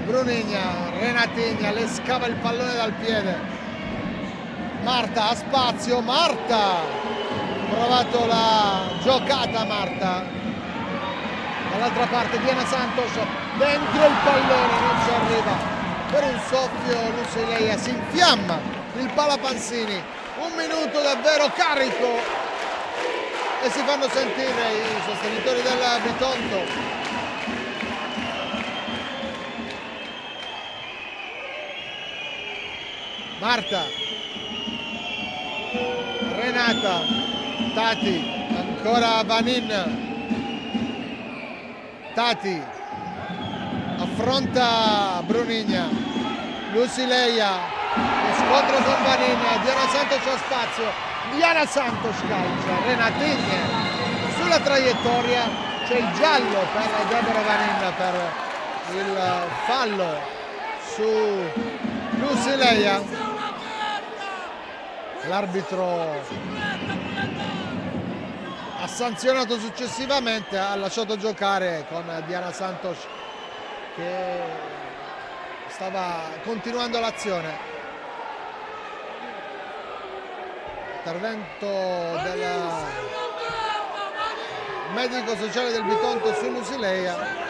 Brunigna, Renatigna le scava il pallone dal piede, Marta ha spazio, Marta ha provato la giocata, Marta. Dall'altra parte Diana Santos, dentro il pallone, non ci arriva, per un soffio Lusileia si infiamma il Palapansini. Un minuto davvero carico e si fanno sentire i sostenitori del Bitonto. Marta, Renata, Tati, ancora Vanin, Tati affronta Brunigna, Lusileia, lo scontro con Vanin, Diana Santos ha spazio, Diana Santos calcia, Renatigna sulla traiettoria, c'è il giallo per Deborah Vanin per il fallo su Lusileia. L'arbitro ha sanzionato successivamente, ha lasciato giocare con Diana Santos che stava continuando l'azione. Intervento del medico sociale del Bitonto su Lusileia.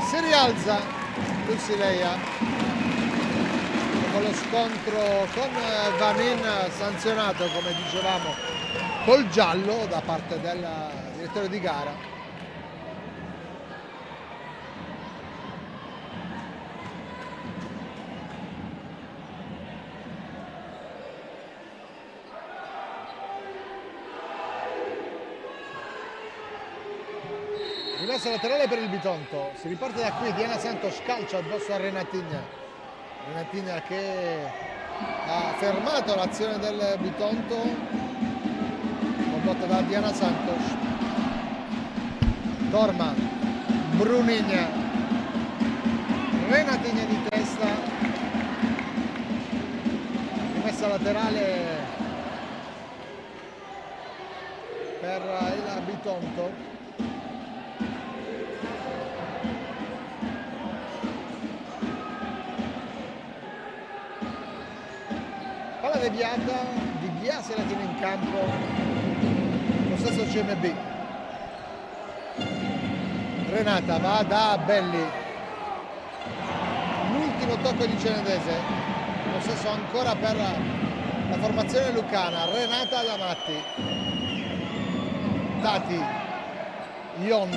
Si rialza Lusileia dopo lo scontro con Vanin, sanzionato come dicevamo col giallo da parte del direttore di gara. Rimessa laterale per il Bitonto, si riparte da qui, Diana Santos calcia addosso a Renatigna. Renatigna che ha fermato l'azione del Bitonto condotta da Diana Santos. Torma, Brunigna, Renatigna di testa, rimessa laterale per il Bitonto. Palla deviata, Di Biase la tiene in campo lo stesso CMB. Renata va da Belli, l'ultimo tocco di Cenedese, lo stesso ancora per la formazione lucana. Renata Damatti, Tati, Ion,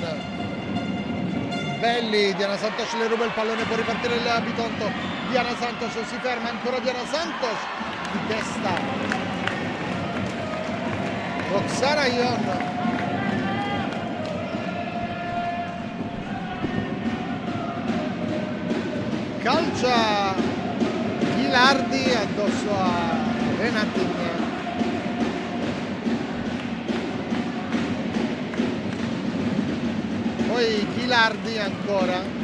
Belli, Diana Santos le ruba il pallone, può ripartire il Bitonto. Diana Santos si ferma, ancora Diana Santos di testa. Roxana Ion. Calcia Ghilardi addosso a Renatigna. Poi Ghilardi ancora.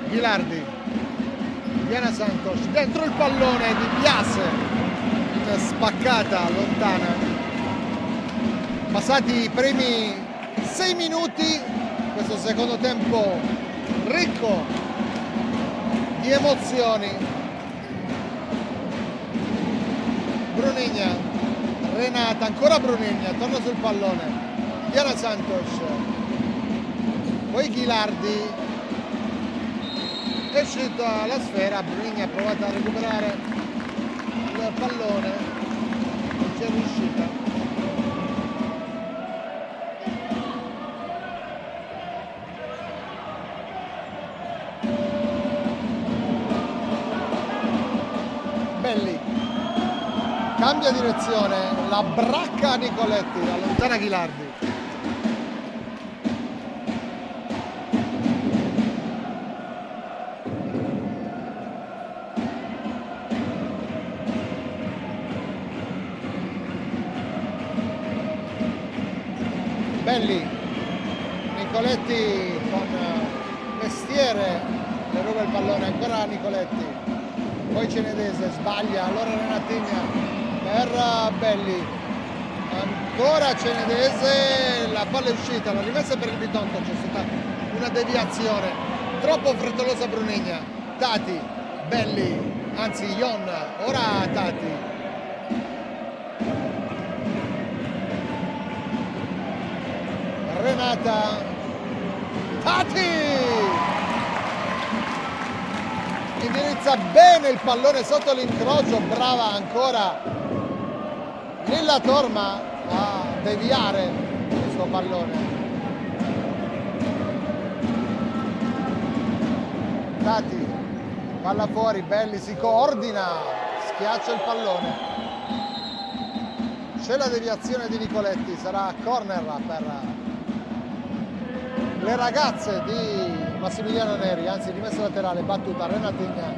Ghilardi, Diana Santos, dentro il pallone di Biase, in spaccata lontana. Passati i primi 6 minuti, questo secondo tempo ricco di emozioni. Brunigna, Renata, ancora Brunigna, torna sul pallone. Diana Santos, poi Ghilardi. È uscita la sfera, Brunigna ha provato a recuperare il pallone, non c'è riuscita. Belli, cambia direzione, la bracca Nicoletti, allontana Ghilardi. Belli, Nicoletti con mestiere le ruba il pallone, ancora Nicoletti, poi Cenedese sbaglia, allora Renatigna per Belli, ancora Cenedese, la palla è uscita, la rimessa per il Bitonto, c'è stata una deviazione, troppo frettolosa Brunigna. Tati, Belli, anzi Ion, ora Tati. Renata, Tati indirizza bene il pallone sotto l'incrocio, brava ancora Lilla Torma a deviare questo pallone. Tati, palla fuori, Belli si coordina, schiaccia il pallone. C'è la deviazione di Nicoletti, sarà corner per le ragazze di Massimiliano Neri, anzi rimessa laterale, battuta Renatigna,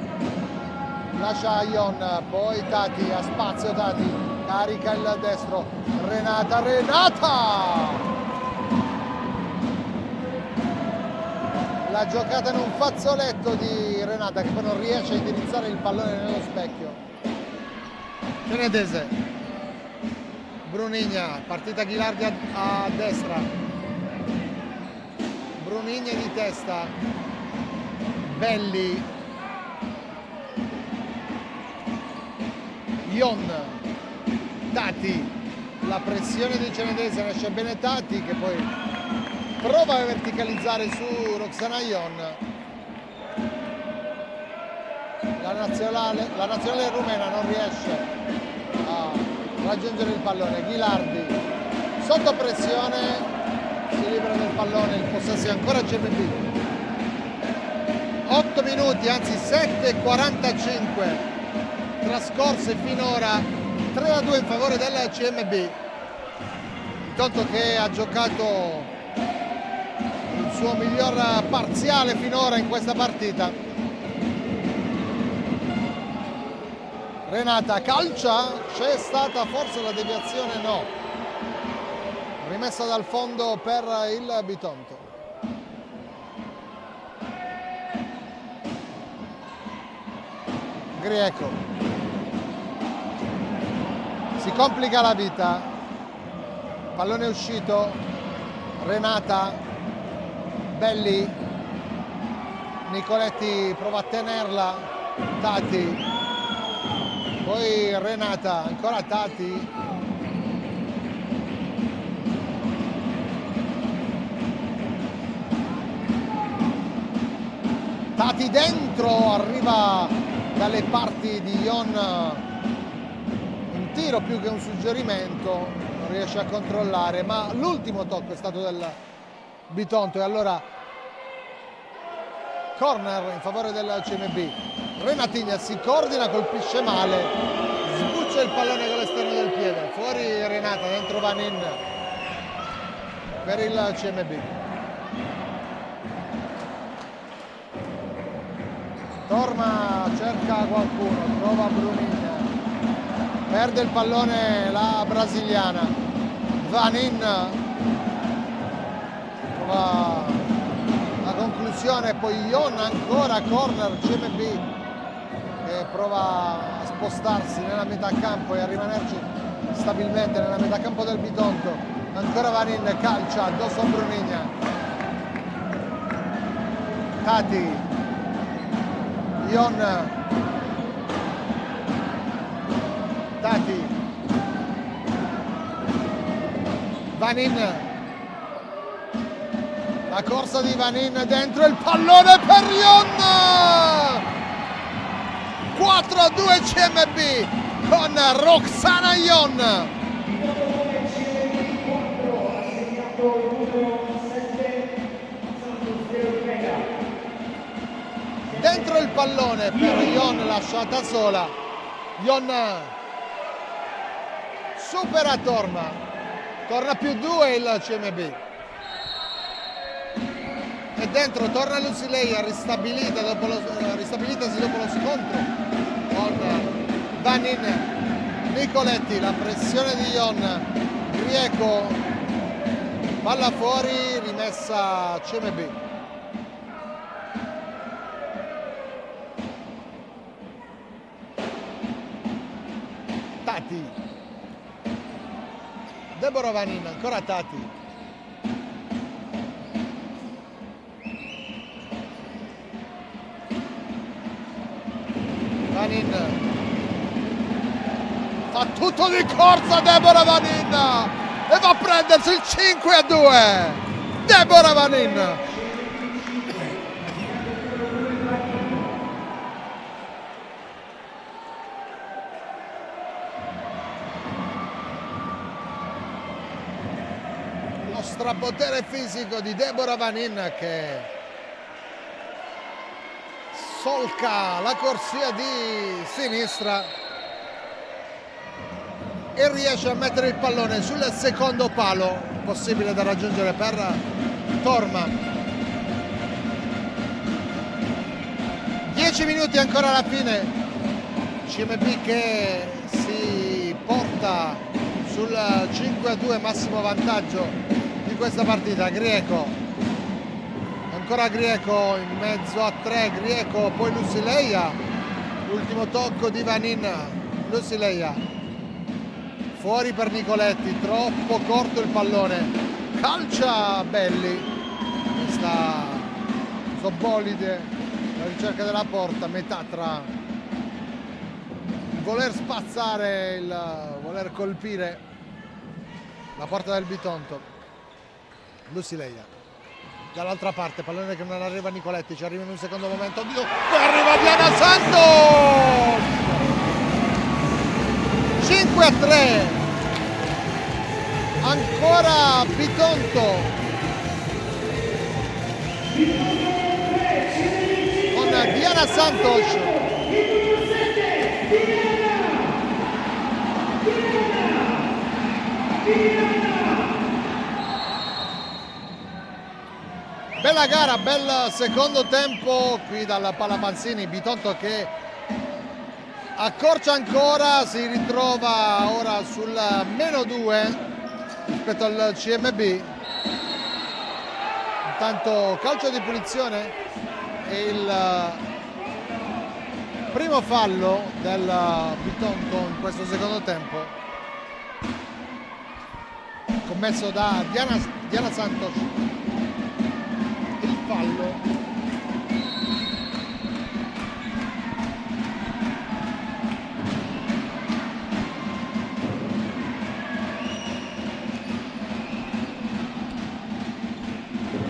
lascia Ion, poi Tati, a spazio Tati, carica il destro, Renata, la giocata in un fazzoletto di Renata che poi non riesce a indirizzare il pallone nello specchio. Cenedese, Brunigna, partita Ghilardi a destra, Brunigna di testa, Belli, Ion, Tati, la pressione di Cenedese, esce bene Tati che poi prova a verticalizzare su Roxana Ion. La nazionale rumena non riesce a raggiungere il pallone. Ghilardi sotto pressione, si libera del pallone, il possesso è ancora CMB. 8 minuti, anzi 7:45 trascorse finora, 3-2 in favore del CMB. Intanto che ha giocato il suo miglior parziale finora in questa partita. Renata calcia, c'è stata forse la deviazione? No. Rimessa dal fondo per il Bitonto. Grieco. Si complica la vita. Pallone uscito. Renata. Belli. Nicoletti prova a tenerla. Tati. poi Renata, ancora Tati, Tati dentro, arriva dalle parti di Ion un tiro più che un suggerimento, non riesce a controllare, ma l'ultimo tocco è stato del Bitonto e allora corner in favore del CMB. Renatigna si coordina, colpisce male, sbuccia il pallone con l'esterno del piede, fuori Renata, dentro Vanin per il CMB. Torma, cerca qualcuno, trova Brunigna, perde il pallone la brasiliana, Vanin trova la conclusione, poi Ion ancora corner, CMB che prova a spostarsi nella metà campo e a rimanerci stabilmente nella metà campo del Bitonto, ancora Vanin calcia addosso a Brunigna, Tati, Ion, Tati, Vanin, la corsa di Vanin dentro il pallone per Ion, 4-2 CMB con Roxana Ion. Dentro il pallone per Ion, lasciata sola, Ion supera Torma, torna più 2 il CMB e dentro torna Lucileia, ristabilitasi dopo lo scontro con Vanin. Nicoletti, la pressione di Ion, Grieco, palla fuori, rimessa CMB. Tati, Deborah Vanin, ancora Tati, Vanin fa tutto di corsa Deborah Vanin e va a prendersi il 5-2. Deborah Vanin. Lo strapotere fisico di Deborah Vanin che solca la corsia di sinistra e riesce a mettere il pallone sul secondo palo possibile da raggiungere per Torma. 10 minuti ancora alla fine, CMB che si porta sul 5-2, massimo vantaggio di questa partita. Grieco, ancora Grieco in mezzo a 3, Grieco, poi Lucileia, ultimo tocco di Vanin, Lucileia, fuori per Nicoletti, troppo corto il pallone, calcia Belli, questa sobbolide, la ricerca della porta, metà tra il voler spazzare e il voler colpire la porta del Bitonto. Lucileia, dall'altra parte, pallone che non arriva a Nicoletti, ci arriva in un secondo momento, oddio, poi arriva Diana Santos! 5-3, ancora Bitonto con Diana Santos. Bella gara, bel secondo tempo qui dalla Palapanzini. Bitonto che accorcia ancora, si ritrova ora sul -2 rispetto al CMB. Intanto calcio di punizione e il primo fallo del Bitonto in questo secondo tempo, commesso da Diana Santos. Il fallo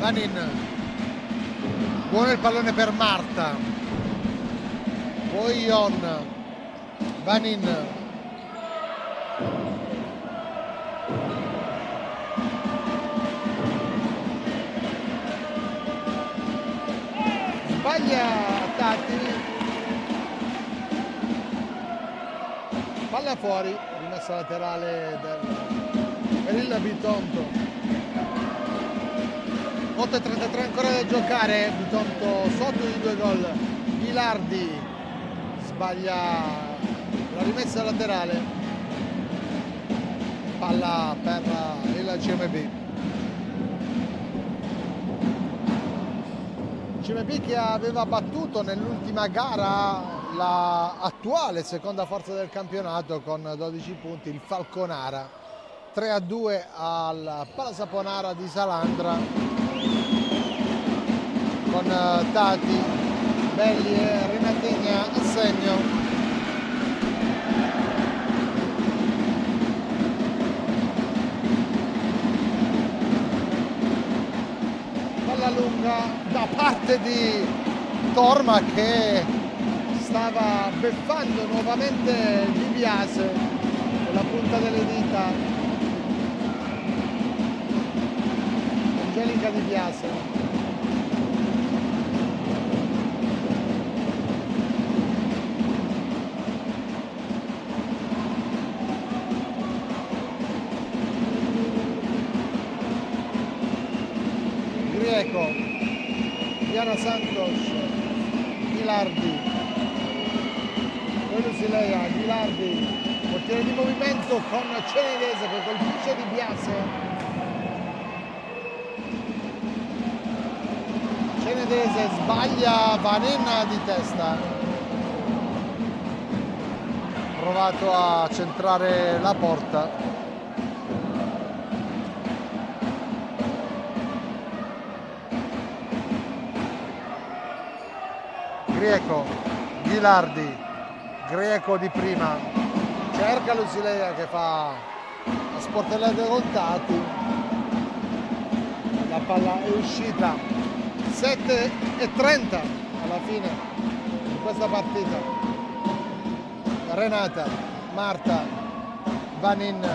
Vanin, buono il pallone per Marta, poi Ion, Vanin, sbaglia Tati, palla fuori, rimessa laterale per il Bitonto. 8:33 ancora da giocare, Bitonto sotto di 2 gol. Ghilardi sbaglia la rimessa laterale, palla per il CMB. CMB che aveva battuto nell'ultima gara la attuale seconda forza del campionato con 12 punti, il Falconara. 3-2 al Palasaponara di Salandra, con Tati, Belli e Renatigna a segno. Palla lunga da parte di Torma che stava beffando nuovamente Di Biase con la punta delle dita. Angelica Di Biase. Grieco, Diana Santos, Ghilardi, poi Lucileia, Ghilardi, portiere di movimento con Cenedese che colpisce Di Biase. Cenedese sbaglia, Vanina di testa. Provato a centrare la porta. Grieco, Ghilardi, Grieco di prima, cerca Lucileia che fa la sportellata con Tati, la palla è uscita. 7:30 alla fine di questa partita. Renata, Marta, Vanin,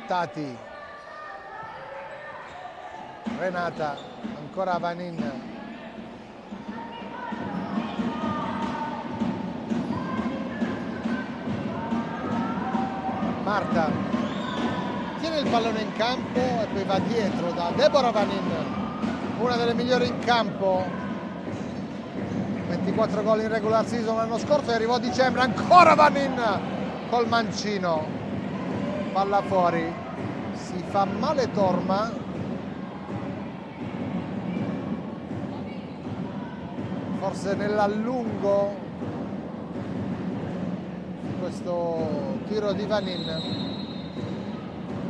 Tati, Renata, ancora Vanin, Marta tiene il pallone in campo e poi va dietro da Deborah Vanin, una delle migliori in campo, 24 gol in regular season l'anno scorso e arrivò a dicembre, ancora Vanin col mancino, palla fuori, si fa male Torma. Forse nell'allungo di questo tiro di Vanin.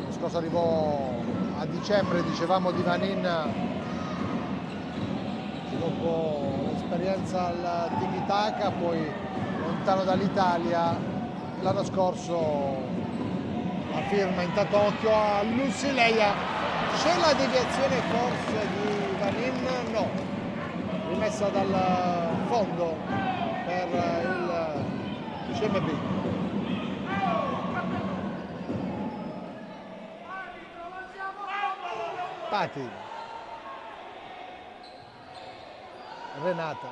Lo scorso arrivò a dicembre, dicevamo di Vanin, dopo l'esperienza al Tiki-Taka, poi lontano dall'Italia. L'anno scorso la firma, intanto occhio a Lucileia, c'è la deviazione forse di Vanin? No. Rimessa dal fondo per il CMB. Tati, Renata,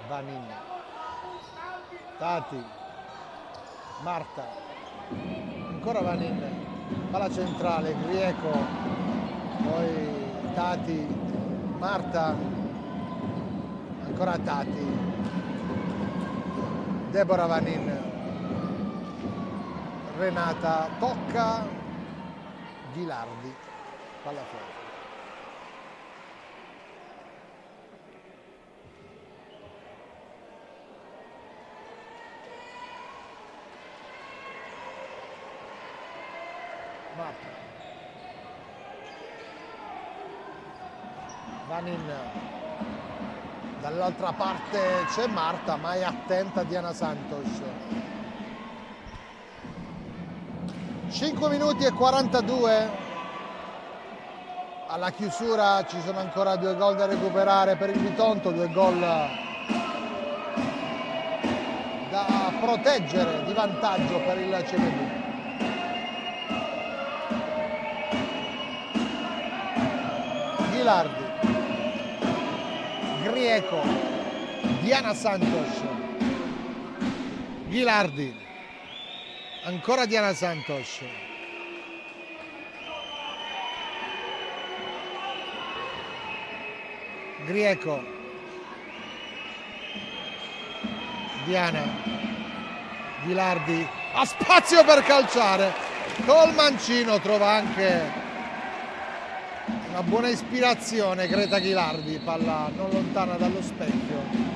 Vanin, Tati, Marta, ancora Vanin, palla centrale, Grieco, poi Tati, Marta, ancora Tati, Deborah Vanin, Renata, tocca Ghilardi, palla fuori. Marta, Vanin, dall'altra parte c'è Marta, ma è attenta Diana Santos. 5 minuti e 42 alla chiusura, ci sono ancora 2 gol da recuperare per il Bitonto, 2 gol da proteggere di vantaggio per il CMB. Ghilardi, Grieco, Diana Santos, Ghilardi, ancora Diana Santos, Grieco, Diana, Ghilardi, ha spazio per calciare, col mancino trova anche una buona ispirazione Greta Ghilardi, palla non lontana dallo specchio.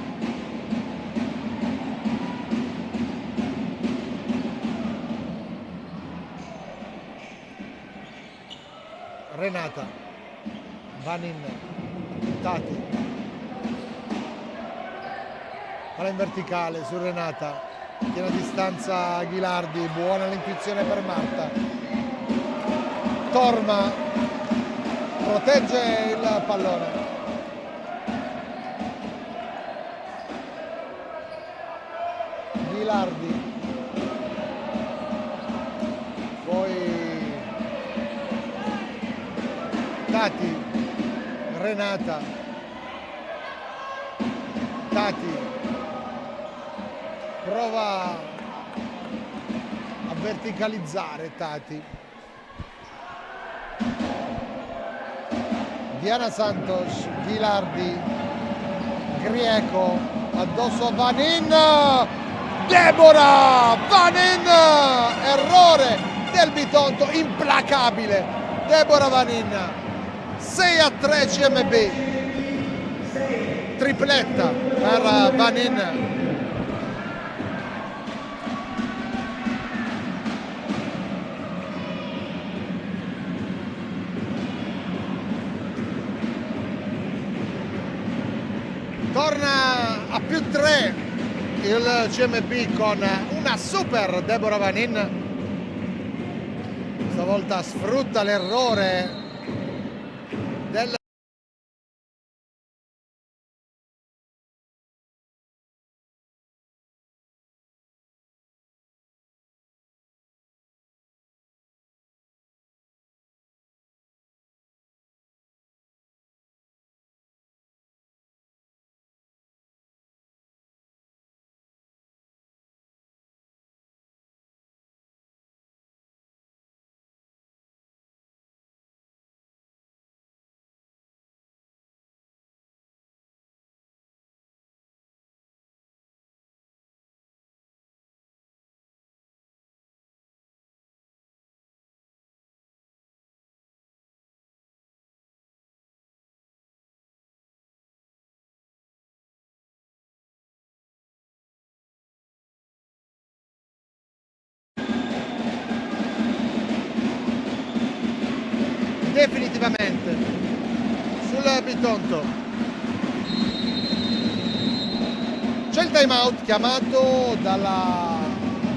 Renata, Vanin, Tati, palla in verticale su Renata, tiene a distanza Ghilardi, buona l'intuizione per Marta. Torma protegge il pallone. Ghilardi, poi Tati, Renata, Tati prova a verticalizzare Tati. Diana Santos, Ghilardi, Grieco, addosso a Vanin, Deborah Vanin, errore del Bitonto, implacabile, Deborah Vanin, 6-3 CMB, tripletta per Vanin. Torna a più 3 il CMB con una super Deborah Vanin. Stavolta sfrutta l'errore del definitivamente sul Bitonto. C'è il time out chiamato dalla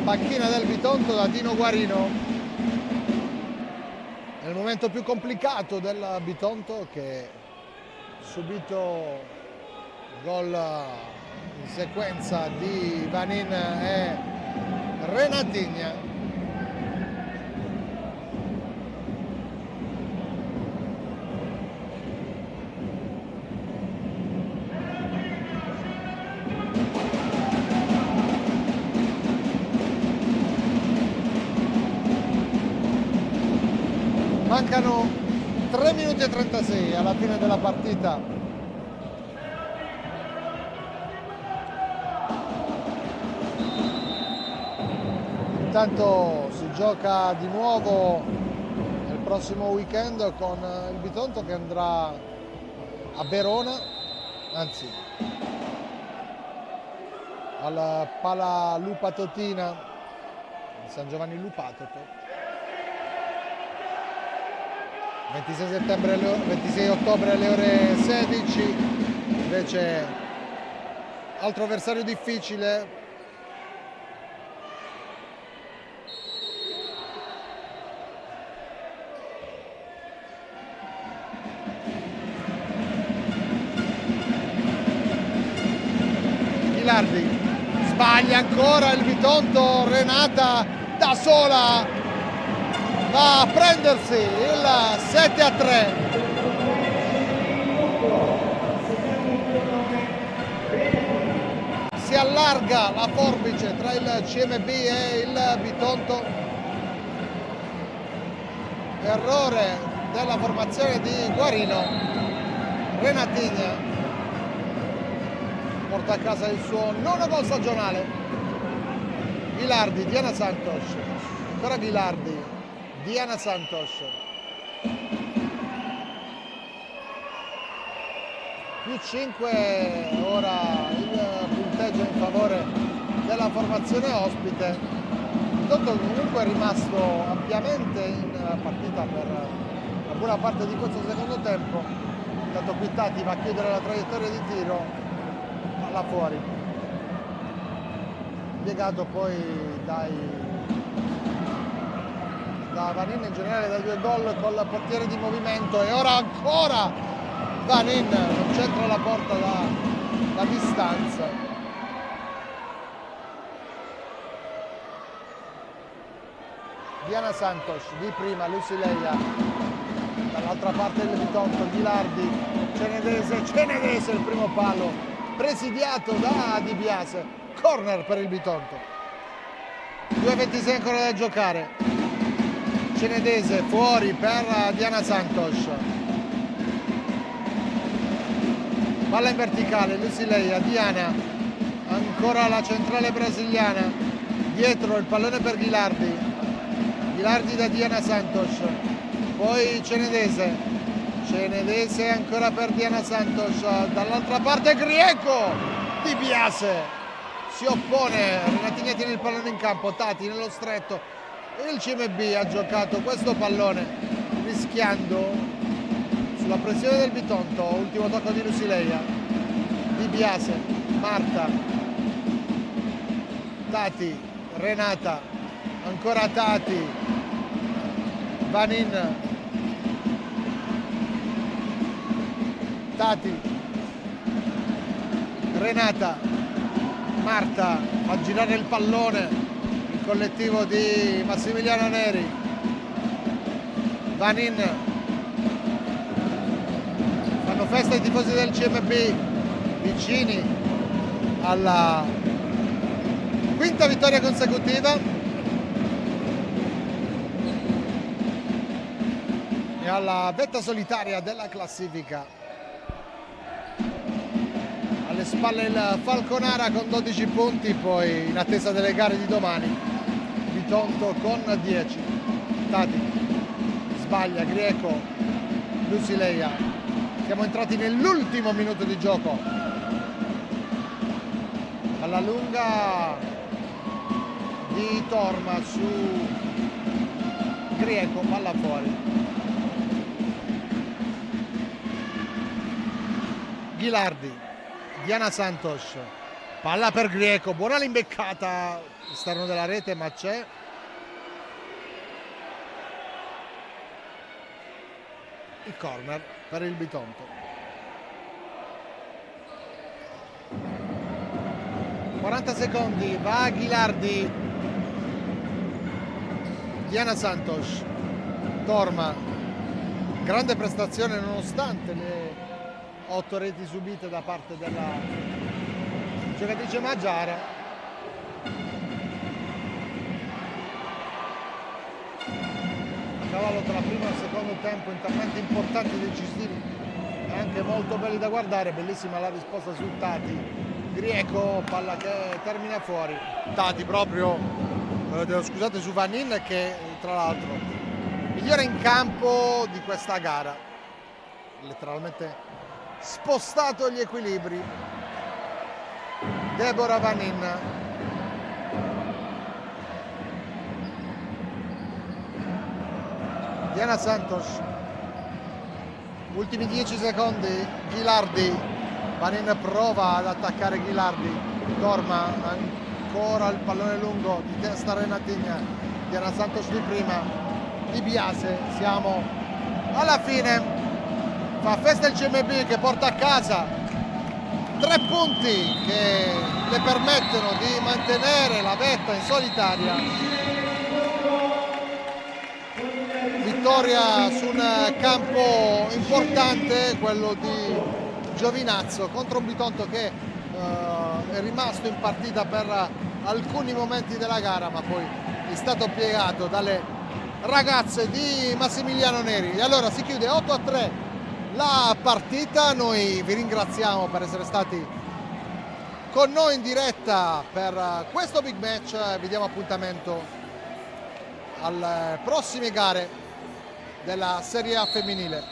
panchina del Bitonto da Dino Guarino nel momento più complicato del Bitonto, che ha subito gol in sequenza di Vanin e Renatigna. Mancano 3 minuti e 36 alla fine della partita. Intanto si gioca di nuovo nel prossimo weekend con il Bitonto che andrà a Verona, anzi al Pala Lupatotina di San Giovanni Lupatoto. 26 ottobre alle ore 16, invece altro avversario difficile, Ghilardi, sbaglia ancora il Bitonto, Renata da sola va a prendersi il 7-3. Si allarga la forbice tra il CMB e il Bitonto. Errore della formazione di Guarino. Renatigna porta a casa il suo nono gol stagionale. Ghilardi, Diana Santos, ancora Ghilardi, Diana Santos. Più 5 ora il punteggio in favore della formazione ospite. Bitonto comunque è rimasto ampiamente in partita per una buona parte di questo secondo tempo. Intanto qui Tati va a chiudere la traiettoria di tiro, palla fuori, piegato poi da Vanin, in generale dai 2 gol col portiere di movimento. E ora ancora Vanin non centra la porta da distanza. Diana Santos di prima, Lucileia, dall'altra parte del Bitonto, Ghilardi, Cenedese il primo palo, presidiato da Di Biase, corner per il Bitonto. 2:26 ancora da giocare. Cenedese fuori per Diana Santos. Palla in verticale, Lucileia, Diana, ancora la centrale brasiliana, dietro il pallone per Ghilardi. Ghilardi da Diana Santos, poi Cenedese ancora per Diana Santos, dall'altra parte Grieco, Di Biase si oppone, Renatigna tiene il pallone in campo, Tati nello stretto, il CMB ha giocato questo pallone rischiando sulla pressione del Bitonto. Ultimo tocco di Lucileia, Di Biase, Marta, Tati, Renata, ancora Tati, Vanin, Tati, Renata, Marta a girare il pallone, il collettivo di Massimiliano Neri, Vanin, fanno festa i tifosi del CMB vicini alla quinta vittoria consecutiva e alla vetta solitaria della classifica. Alle spalle il Falconara con 12 punti, poi in attesa delle gare di domani Bitonto con 10. Tati sbaglia, Grieco, Lucileia. Siamo entrati nell'ultimo minuto di gioco. Alla lunga di Torma su Grieco, palla fuori. Ghilardi, Diana Santos, palla per Grieco, buona l'imbeccata esterno della rete, ma c'è il corner per il Bitonto. 40 secondi, va Ghilardi, Diana Santos, Torma, grande prestazione nonostante le 8 reti subite da parte della giocatrice Maggiara. A cavallo tra primo e secondo tempo, interventi importanti e decisivi e anche molto belli da guardare. Bellissima la risposta su Tati, Grieco, palla che termina fuori. Tati proprio, scusate, su Vanin, che tra l'altro migliore in campo di questa gara, letteralmente spostato gli equilibri. Deborah Vanin, Diana Santos, ultimi 10 secondi, Ghilardi, Vanin prova ad attaccare Ghilardi, Torma, ancora il pallone lungo di testa Renatigna, Diana Santos di prima, Di Biase, siamo alla fine. Fa festa il CMB che porta a casa 3 punti che le permettono di mantenere la vetta in solitaria. Vittoria su un campo importante, quello di Giovinazzo, contro un Bitonto che è rimasto in partita per alcuni momenti della gara, ma poi è stato piegato dalle ragazze di Massimiliano Neri. E allora si chiude 8-3 la partita. Noi vi ringraziamo per essere stati con noi in diretta per questo big match. Vi diamo appuntamento alle prossime gare della Serie A femminile.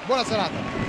Buona serata.